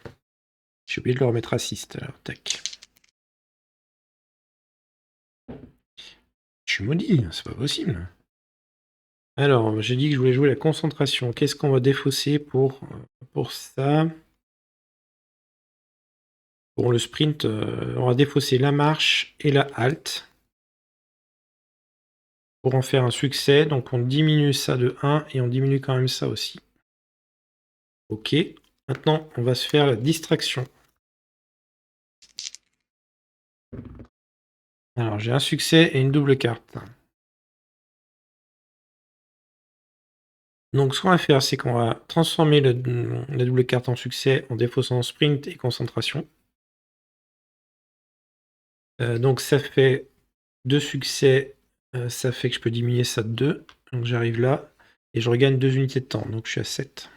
J'ai oublié de le remettre assist, alors, tac. Je suis maudit, c'est pas possible. Alors, j'ai dit que je voulais jouer la concentration. Qu'est-ce qu'on va défausser pour ça? Pour le sprint, on va défausser la marche et la halte. Pour en faire un succès, donc on diminue ça de 1 et on diminue quand même ça aussi. Ok, maintenant on va se faire la distraction. Alors j'ai un succès et une double carte. Donc ce qu'on va faire, c'est qu'on va transformer la double carte en succès en défaussant sprint et concentration. Donc ça fait 2 succès, ça fait que je peux diminuer ça de 2. Donc j'arrive là et je regagne 2 unités de temps, donc je suis à 7.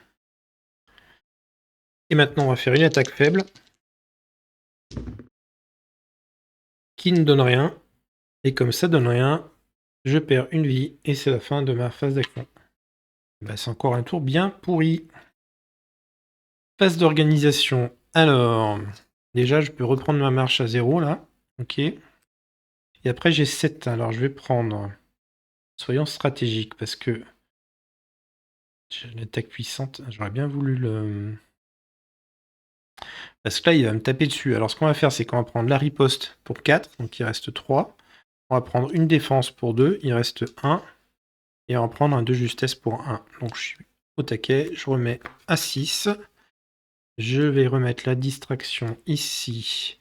Et maintenant on va faire une attaque faible qui ne donne rien. Et comme ça donne rien, je perds une vie et c'est la fin de ma phase d'action. Bah, c'est encore un tour bien pourri. Phase d'organisation. Alors, déjà, je peux reprendre ma marche à 0 là. Ok. Et après, j'ai 7. Alors, je vais prendre. Soyons stratégiques parce que j'ai une attaque puissante. J'aurais bien voulu le. Parce que là, il va me taper dessus. Alors, ce qu'on va faire, c'est qu'on va prendre la riposte pour 4. Donc, il reste 3. On va prendre une défense pour 2. Il reste 1. Et on va prendre un de justesse pour 1. Donc, je suis au taquet. Je remets à 6. Je vais remettre la distraction ici.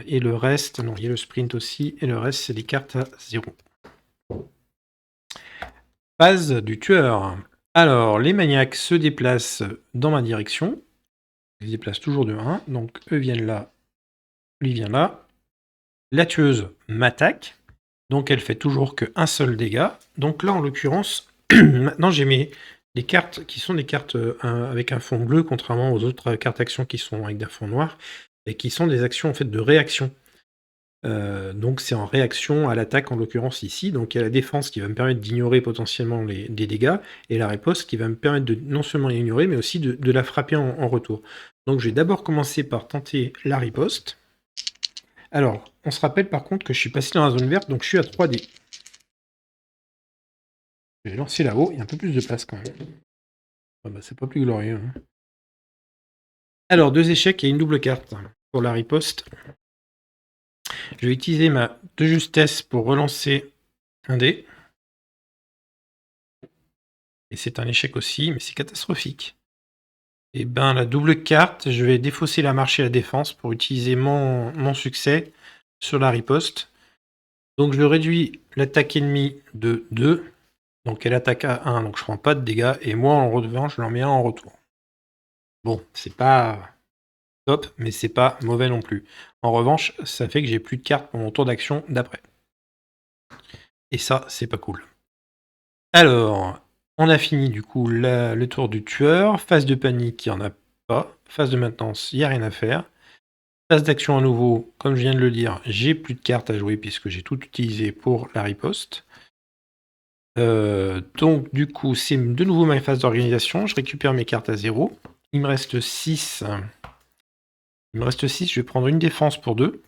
Et le reste, non, il y a le sprint aussi. Et le reste, c'est des cartes à 0. Phase du tueur. Alors, les maniaques se déplacent dans ma direction. Ils se déplacent toujours de 1. Donc, eux viennent là, lui vient là. La tueuse m'attaque. Donc, elle fait toujours qu'un seul dégât. Donc là, en l'occurrence, maintenant, j'ai les cartes qui sont des cartes avec un fond bleu, contrairement aux autres cartes actions qui sont avec des fonds noirs, et qui sont des actions en fait de réaction. Donc c'est en réaction à l'attaque en l'occurrence ici. Donc il y a la défense qui va me permettre d'ignorer potentiellement des dégâts, et la riposte qui va me permettre de non seulement l'ignorer, mais aussi de la frapper en retour. Donc je vais d'abord commencer par tenter la riposte. Alors, on se rappelle par contre que je suis passé dans la zone verte, donc je suis à 3D. Je vais lancer là-haut, il y a un peu plus de place quand même. Ah bah, c'est pas plus glorieux. Hein. Alors, 2 échecs et une double carte pour la riposte. Je vais utiliser ma de justesse pour relancer un dé. Et c'est un échec aussi, mais c'est catastrophique. Et ben la double carte, je vais défausser la marche et la défense pour utiliser mon succès sur la riposte. Donc je réduis l'attaque ennemie de 2. Donc elle attaque à 1, donc je prends pas de dégâts. Et moi en revanche, je l'en mets un en retour. Bon, c'est pas top, mais c'est pas mauvais non plus. En revanche, ça fait que j'ai plus de cartes pour mon tour d'action d'après. Et ça, c'est pas cool. Alors, on a fini du coup le tour du tueur. Phase de panique, il n'y en a pas. Phase de maintenance, il n'y a rien à faire. Phase d'action à nouveau, comme je viens de le dire, j'ai plus de cartes à jouer puisque j'ai tout utilisé pour la riposte. Donc du coup, c'est de nouveau ma phase d'organisation. Je récupère mes cartes à 0. Il me reste 6. Il me reste 6, je vais prendre une défense pour 2.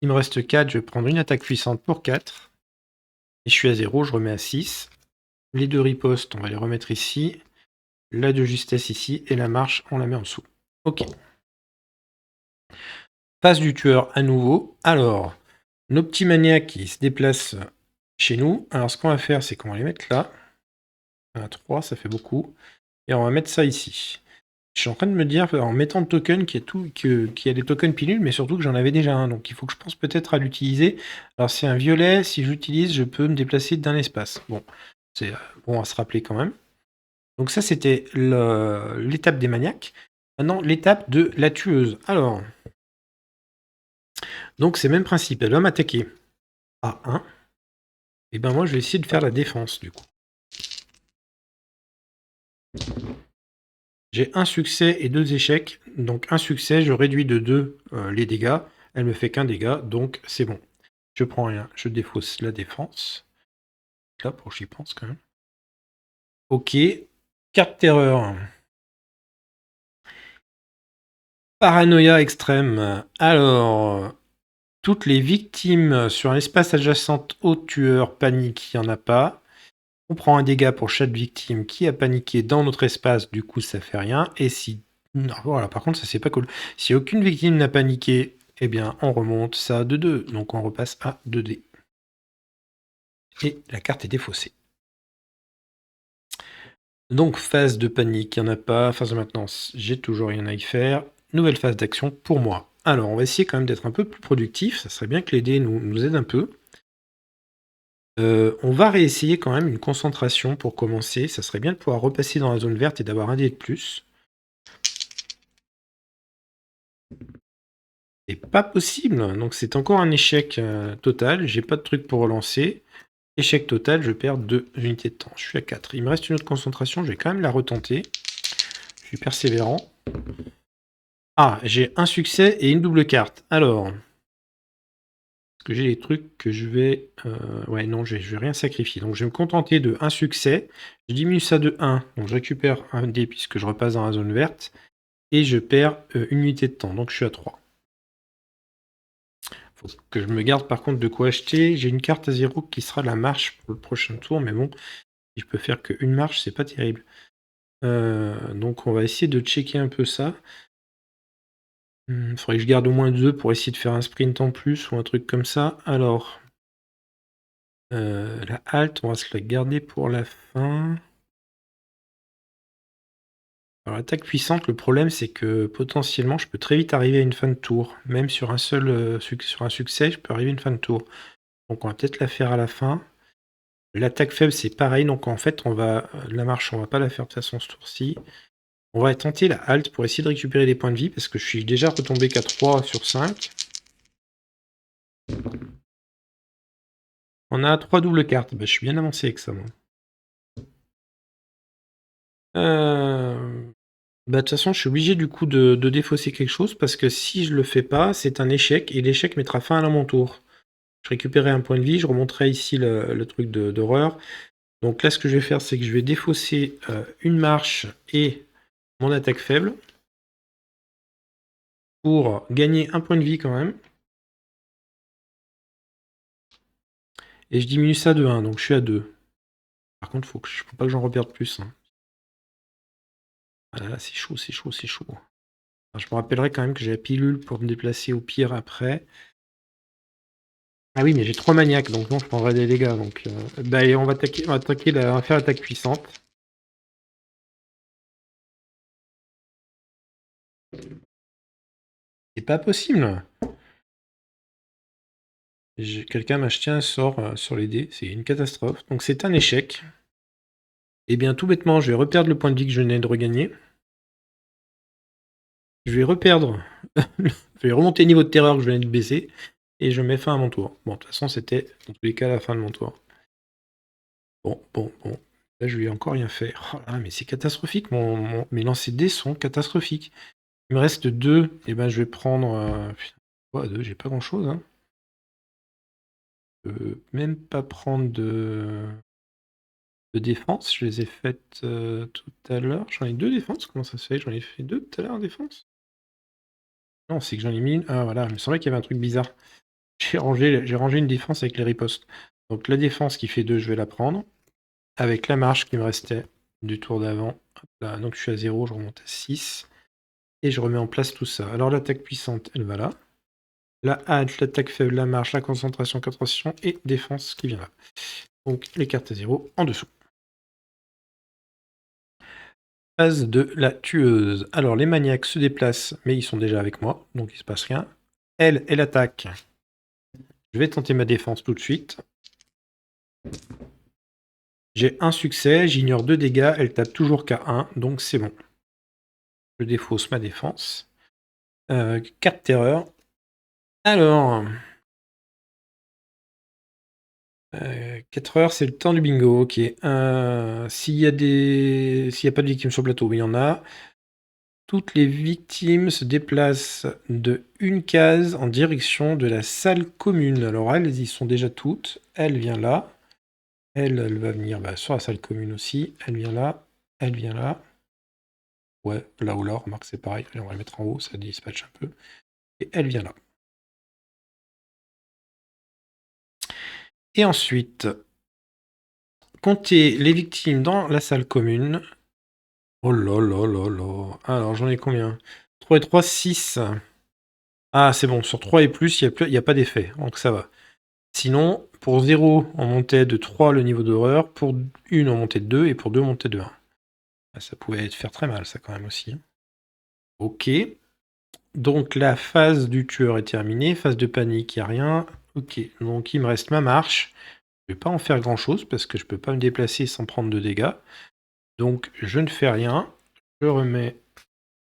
Il me reste 4, je vais prendre une attaque puissante pour 4. Et je suis à 0, je remets à 6. Les 2 ripostes, on va les remettre ici. La de justesse ici. Et la marche, on la met en dessous. Ok. Phase du tueur à nouveau. Alors, nos petits maniaques qui se déplacent chez nous. Alors, ce qu'on va faire, c'est qu'on va les mettre là. 1 à 3, ça fait beaucoup. Et on va mettre ça ici. Je suis en train de me dire, en mettant le token, qu'il y a des tokens pilules, mais surtout que j'en avais déjà un. Donc, il faut que je pense peut-être à l'utiliser. Alors, c'est un violet. Si j'utilise, je peux me déplacer d'un espace. Bon, c'est bon à se rappeler quand même. Donc, ça, c'était l'étape des maniaques. Maintenant, l'étape de la tueuse. Alors, donc c'est le même principe. Elle va m'attaquer à 1. Et ben moi, je vais essayer de faire la défense, du coup. J'ai un succès et 2 échecs. Donc un succès, je réduis de 2 les dégâts. Elle me fait qu'un dégât, donc c'est bon. Je prends rien, je défausse la défense. Là, pour que j'y pense quand même. Ok. Carte terreur. Paranoïa extrême. Alors, toutes les victimes sur un espace adjacent au tueur paniquent, il n'y en a pas. On prend un dégât pour chaque victime qui a paniqué dans notre espace, du coup ça fait rien. Et si... Non, voilà, par contre ça c'est pas cool. Si aucune victime n'a paniqué, eh bien on remonte ça de 2. Donc on repasse à 2D. Et la carte est défaussée. Donc phase de panique, il n'y en a pas. Phase de maintenance, j'ai toujours rien à y faire. Nouvelle phase d'action pour moi. Alors on va essayer quand même d'être un peu plus productif. Ça serait bien que les dés nous aident un peu. On va réessayer quand même une concentration pour commencer. Ça serait bien de pouvoir repasser dans la zone verte et d'avoir un dé de plus. C'est pas possible, donc c'est encore un échec total. J'ai pas de truc pour relancer. Échec total, je perds 2 unités de temps. Je suis à 4. Il me reste une autre concentration, je vais quand même la retenter. Je suis persévérant. Ah, j'ai un succès et une double carte. Alors, est-ce que j'ai des trucs que je vais... ouais, non, je vais rien sacrifier. Donc je vais me contenter de un succès. Je diminue ça de 1, donc je récupère un dé puisque je repasse dans la zone verte. Et je perds une unité de temps, donc je suis à 3. Faut que je me garde par contre de quoi acheter. J'ai une carte à 0 qui sera la marche pour le prochain tour, mais bon, si je peux faire qu'une marche, c'est pas terrible. Donc on va essayer de checker un peu ça. Faudrait que je garde au moins 2 pour essayer de faire un sprint en plus ou un truc comme ça. Alors, la halte, on va se la garder pour la fin. Alors l'attaque puissante, le problème c'est que potentiellement je peux très vite arriver à une fin de tour. Même sur un seul sur un succès, je peux arriver à une fin de tour. Donc on va peut-être la faire à la fin. L'attaque faible, c'est pareil. Donc en fait, la marche, on va pas la faire de toute façon ce tour-ci. On va tenter la halte pour essayer de récupérer des points de vie, parce que je suis déjà retombé qu'à 3 sur 5. On a 3 doubles cartes. Bah, je suis bien avancé avec ça, moi. Bah, de toute façon, je suis obligé du coup de défausser quelque chose, parce que si je le fais pas, c'est un échec, et l'échec mettra fin à mon tour. Je récupérerai un point de vie, je remonterai ici le truc d'horreur. Donc là, ce que je vais faire, c'est que je vais défausser une marche et mon attaque faible pour gagner un point de vie quand même. Et je diminue ça de 1, donc je suis à 2. Par contre, faut pas que j'en reperde plus. Hein. Ah là, c'est chaud, c'est chaud, c'est chaud. Enfin, je me rappellerai quand même que j'ai la pilule pour me déplacer au pire après. Ah oui, mais j'ai 3 maniaques, donc non, je prendrai des dégâts. Donc, bah, allez, on va faire l'attaque puissante. C'est pas possible. Quelqu'un m'a acheté un sort sur les dés, c'est une catastrophe. Donc c'est un échec. Et bien tout bêtement, je vais reperdre le point de vie que je venais de regagner. Je vais reperdre. Je vais remonter le niveau de terreur que je venais de baisser. Et je mets fin à mon tour. Bon, de toute façon, c'était dans tous les cas la fin de mon tour. Bon. Là, je lui ai encore rien fait. Oh là, mais c'est catastrophique. Mes lancers de dés sont catastrophiques. Il me reste 2. Et ben, je vais prendre. Putain, 2, j'ai pas grand chose. Hein. Je peux même pas prendre de défense. Je les ai faites tout à l'heure. J'en ai 2 défenses. Comment ça se fait? J'en ai fait 2 tout à l'heure en défense? Non, c'est que j'en ai mis une. Ah voilà, il me semblait qu'il y avait un truc bizarre. J'ai rangé une défense avec les ripostes. Donc la défense qui fait 2, je vais la prendre. Avec la marche qui me restait du tour d'avant. Donc je suis à 0, je remonte à 6. Et je remets en place tout ça. Alors l'attaque puissante, elle va là. La halte, l'attaque faible, la marche, la concentration, concentration et défense qui vient là. Donc les cartes à 0 en dessous. Phase de la tueuse. Alors les maniaques se déplacent, mais ils sont déjà avec moi, donc il se passe rien. Elle attaque. Je vais tenter ma défense tout de suite. J'ai un succès, j'ignore 2 dégâts, elle tape toujours qu'à 1, donc c'est bon. Je défausse ma défense. 4 terreurs. Alors... 4 heures, c'est le temps du bingo, ok. S'il y a pas de victimes sur le plateau, oui, il y en a. Toutes les victimes se déplacent de une case en direction de la salle commune. Alors elles y sont déjà toutes. Elle vient là. Elle va venir sur la salle commune aussi. Elle vient là. Elle vient là. Ouais, là ou là, remarque, c'est pareil. Allez, on va la mettre en haut, ça dispatche un peu. Et elle vient là. Et ensuite, comptez les victimes dans la salle commune. Oh là là là là. Alors, j'en ai combien? 3 et 3, 6. Ah, c'est bon. Sur 3 et plus, il n'y a pas d'effet. Donc, ça va. Sinon, pour 0, on montait de 3 le niveau d'horreur. Pour 1, on montait de 2. Et pour 2, on montait de 1. Ah, ça pouvait faire très mal, ça, quand même, aussi. Ok. Donc, la phase du tueur est terminée. Phase de panique, il n'y a rien. Ok. Donc, il me reste ma marche. Je ne vais pas en faire grand-chose, parce que je ne peux pas me déplacer sans prendre de dégâts. Donc, je ne fais rien. Je remets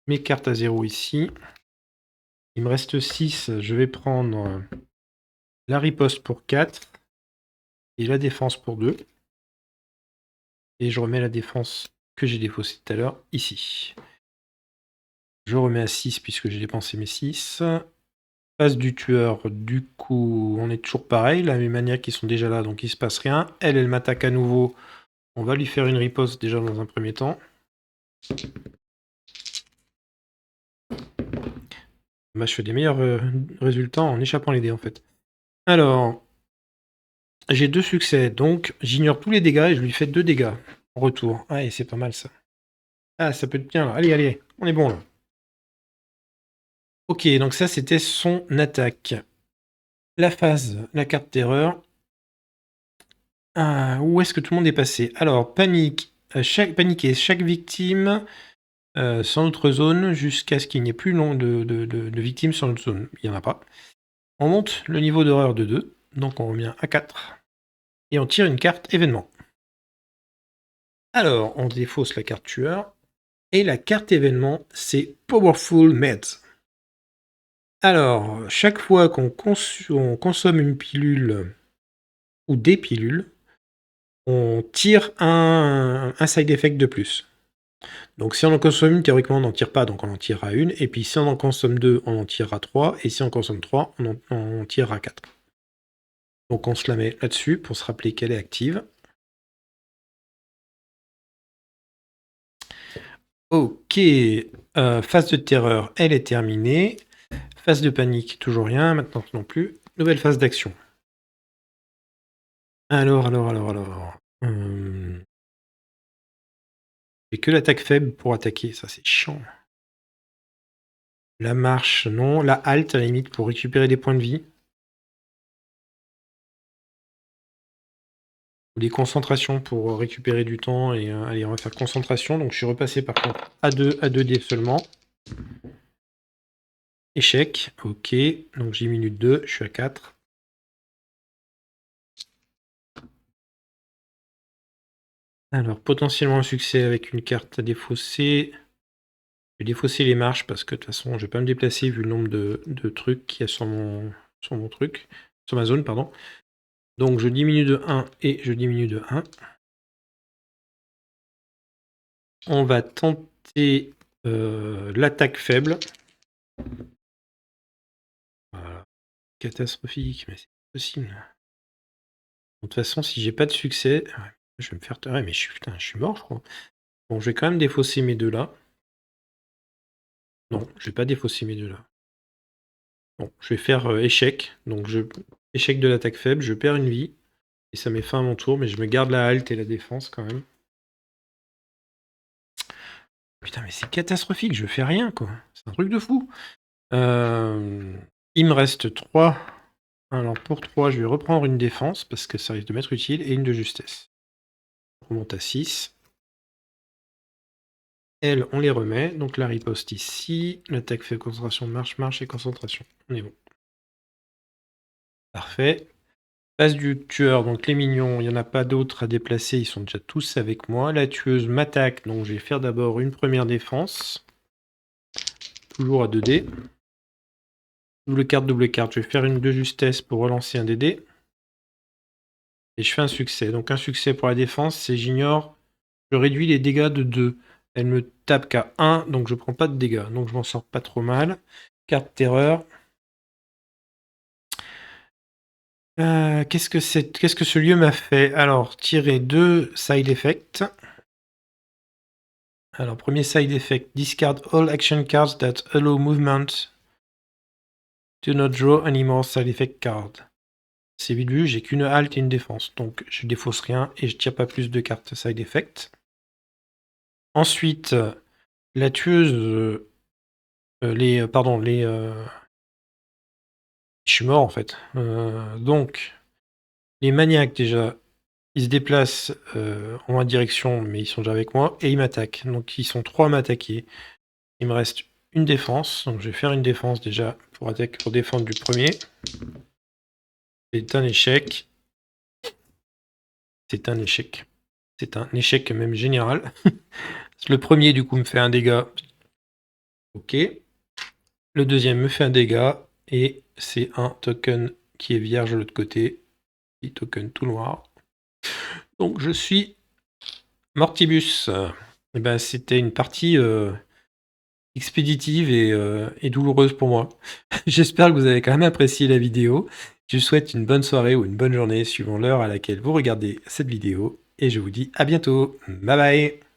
mes cartes à 0 ici. Il me reste 6. Je vais prendre la riposte pour 4 et la défense pour 2. Et je remets la défense que j'ai défaussée tout à l'heure ici. Je remets à 6 puisque j'ai dépensé mes 6. Phase du tueur, du coup, on est toujours pareil. Là, mes maniaques qui sont déjà là, donc il se passe rien. Elle m'attaque à nouveau. On va lui faire une riposte déjà dans un premier temps. Bah, je fais des meilleurs résultats en échappant les dés en fait. Alors, j'ai 2 succès, donc j'ignore tous les dégâts et je lui fais 2 dégâts en retour. Ah, et c'est pas mal ça. Ah, ça peut être bien là. Allez, allez, on est bon là. Ok, donc ça c'était son attaque. La phase, la carte terreur. Ah, où est-ce que tout le monde est passé? Alors, panique. Paniquer chaque victime sans notre zone jusqu'à ce qu'il n'y ait plus de victimes sur notre zone. Il n'y en a pas. On monte le niveau d'horreur de 2, donc on revient à 4. et on tire une carte événement. Alors, on défausse la carte tueur, et la carte événement, c'est Powerful Meds. Alors, chaque fois qu'on consomme une pilule ou des pilules, on tire un side effect de plus. Donc si on en consomme une, théoriquement on n'en tire pas, donc on en tirera une. Et puis si on en consomme deux, on en tirera trois. Et si on consomme trois, on en tirera quatre. Donc on se la met là-dessus pour se rappeler qu'elle est active. Ok, phase de terreur, elle est terminée. Phase de panique, toujours rien, maintenant non plus. Nouvelle phase d'action. Alors. J'ai que l'attaque faible pour attaquer, ça c'est chiant. La marche, non. La halte, à la limite, pour récupérer des points de vie. Ou des concentrations pour récupérer du temps. Et allez, on va faire concentration. Donc je suis repassé par contre à 2D seulement. Échec, ok. Donc j'ai minute 2, je suis à 4. Alors, potentiellement un succès avec une carte à défausser. Je vais défausser les marches parce que de toute façon, je vais pas me déplacer vu le nombre de trucs qu'il y a sur mon truc. Sur ma zone, pardon. Donc, je diminue de 1 et je diminue de 1. On va tenter l'attaque faible. Voilà. Catastrophique, mais c'est possible. De toute façon, si j'ai pas de succès, je vais me faire... Ouais, mais je suis mort, je crois. Bon, je vais quand même défausser mes deux là. Non, je vais pas défausser mes deux là. Bon, je vais faire échec. Donc, échec de l'attaque faible, je perds une vie. Et ça met fin à mon tour, mais je me garde la halte et la défense quand même. Putain, mais c'est catastrophique, je fais rien, quoi. C'est un truc de fou. Il me reste 3. Alors, pour 3, je vais reprendre une défense, parce que ça risque de m'être utile, et une de justesse. On remonte à 6. Elles, on les remet. Donc la riposte ici. L'attaque fait concentration, marche et concentration. On est bon. Parfait. Phase du tueur, donc les minions, il n'y en a pas d'autres à déplacer, ils sont déjà tous avec moi. La tueuse m'attaque, donc je vais faire d'abord une première défense. Toujours à 2D. Double carte, je vais faire une de justesse pour relancer un DD. Et je fais un succès. Donc un succès pour la défense, c'est j'ignore. Je réduis les dégâts de 2. Elle me tape qu'à 1, donc je prends pas de dégâts. Donc je m'en sors pas trop mal. Carte terreur. Qu'est-ce que ce lieu m'a fait? Alors, tirer 2 side effects. Alors, premier side effect, discard all action cards that allow movement. Do not draw any more side effect card. C'est vite vu, j'ai qu'une halte et une défense, donc je défausse rien et je tire pas plus de cartes side effect. Ensuite, la tueuse... Je suis mort en fait. Donc, les maniaques déjà, ils se déplacent en ma direction, mais ils sont déjà avec moi, et ils m'attaquent. Donc ils sont 3 à m'attaquer. Il me reste une défense, donc je vais faire une défense déjà pour défendre du premier. C'est un échec. C'est un échec. C'est un échec même général. Le premier du coup me fait un dégât. Ok. Le deuxième me fait un dégât, et c'est un token qui est vierge de l'autre côté. Petit token tout noir. Donc je suis Mortibus. Et ben, c'était une partie expéditive et douloureuse pour moi. J'espère que vous avez quand même apprécié la vidéo. Je vous souhaite une bonne soirée ou une bonne journée suivant l'heure à laquelle vous regardez cette vidéo. Et je vous dis à bientôt. Bye bye.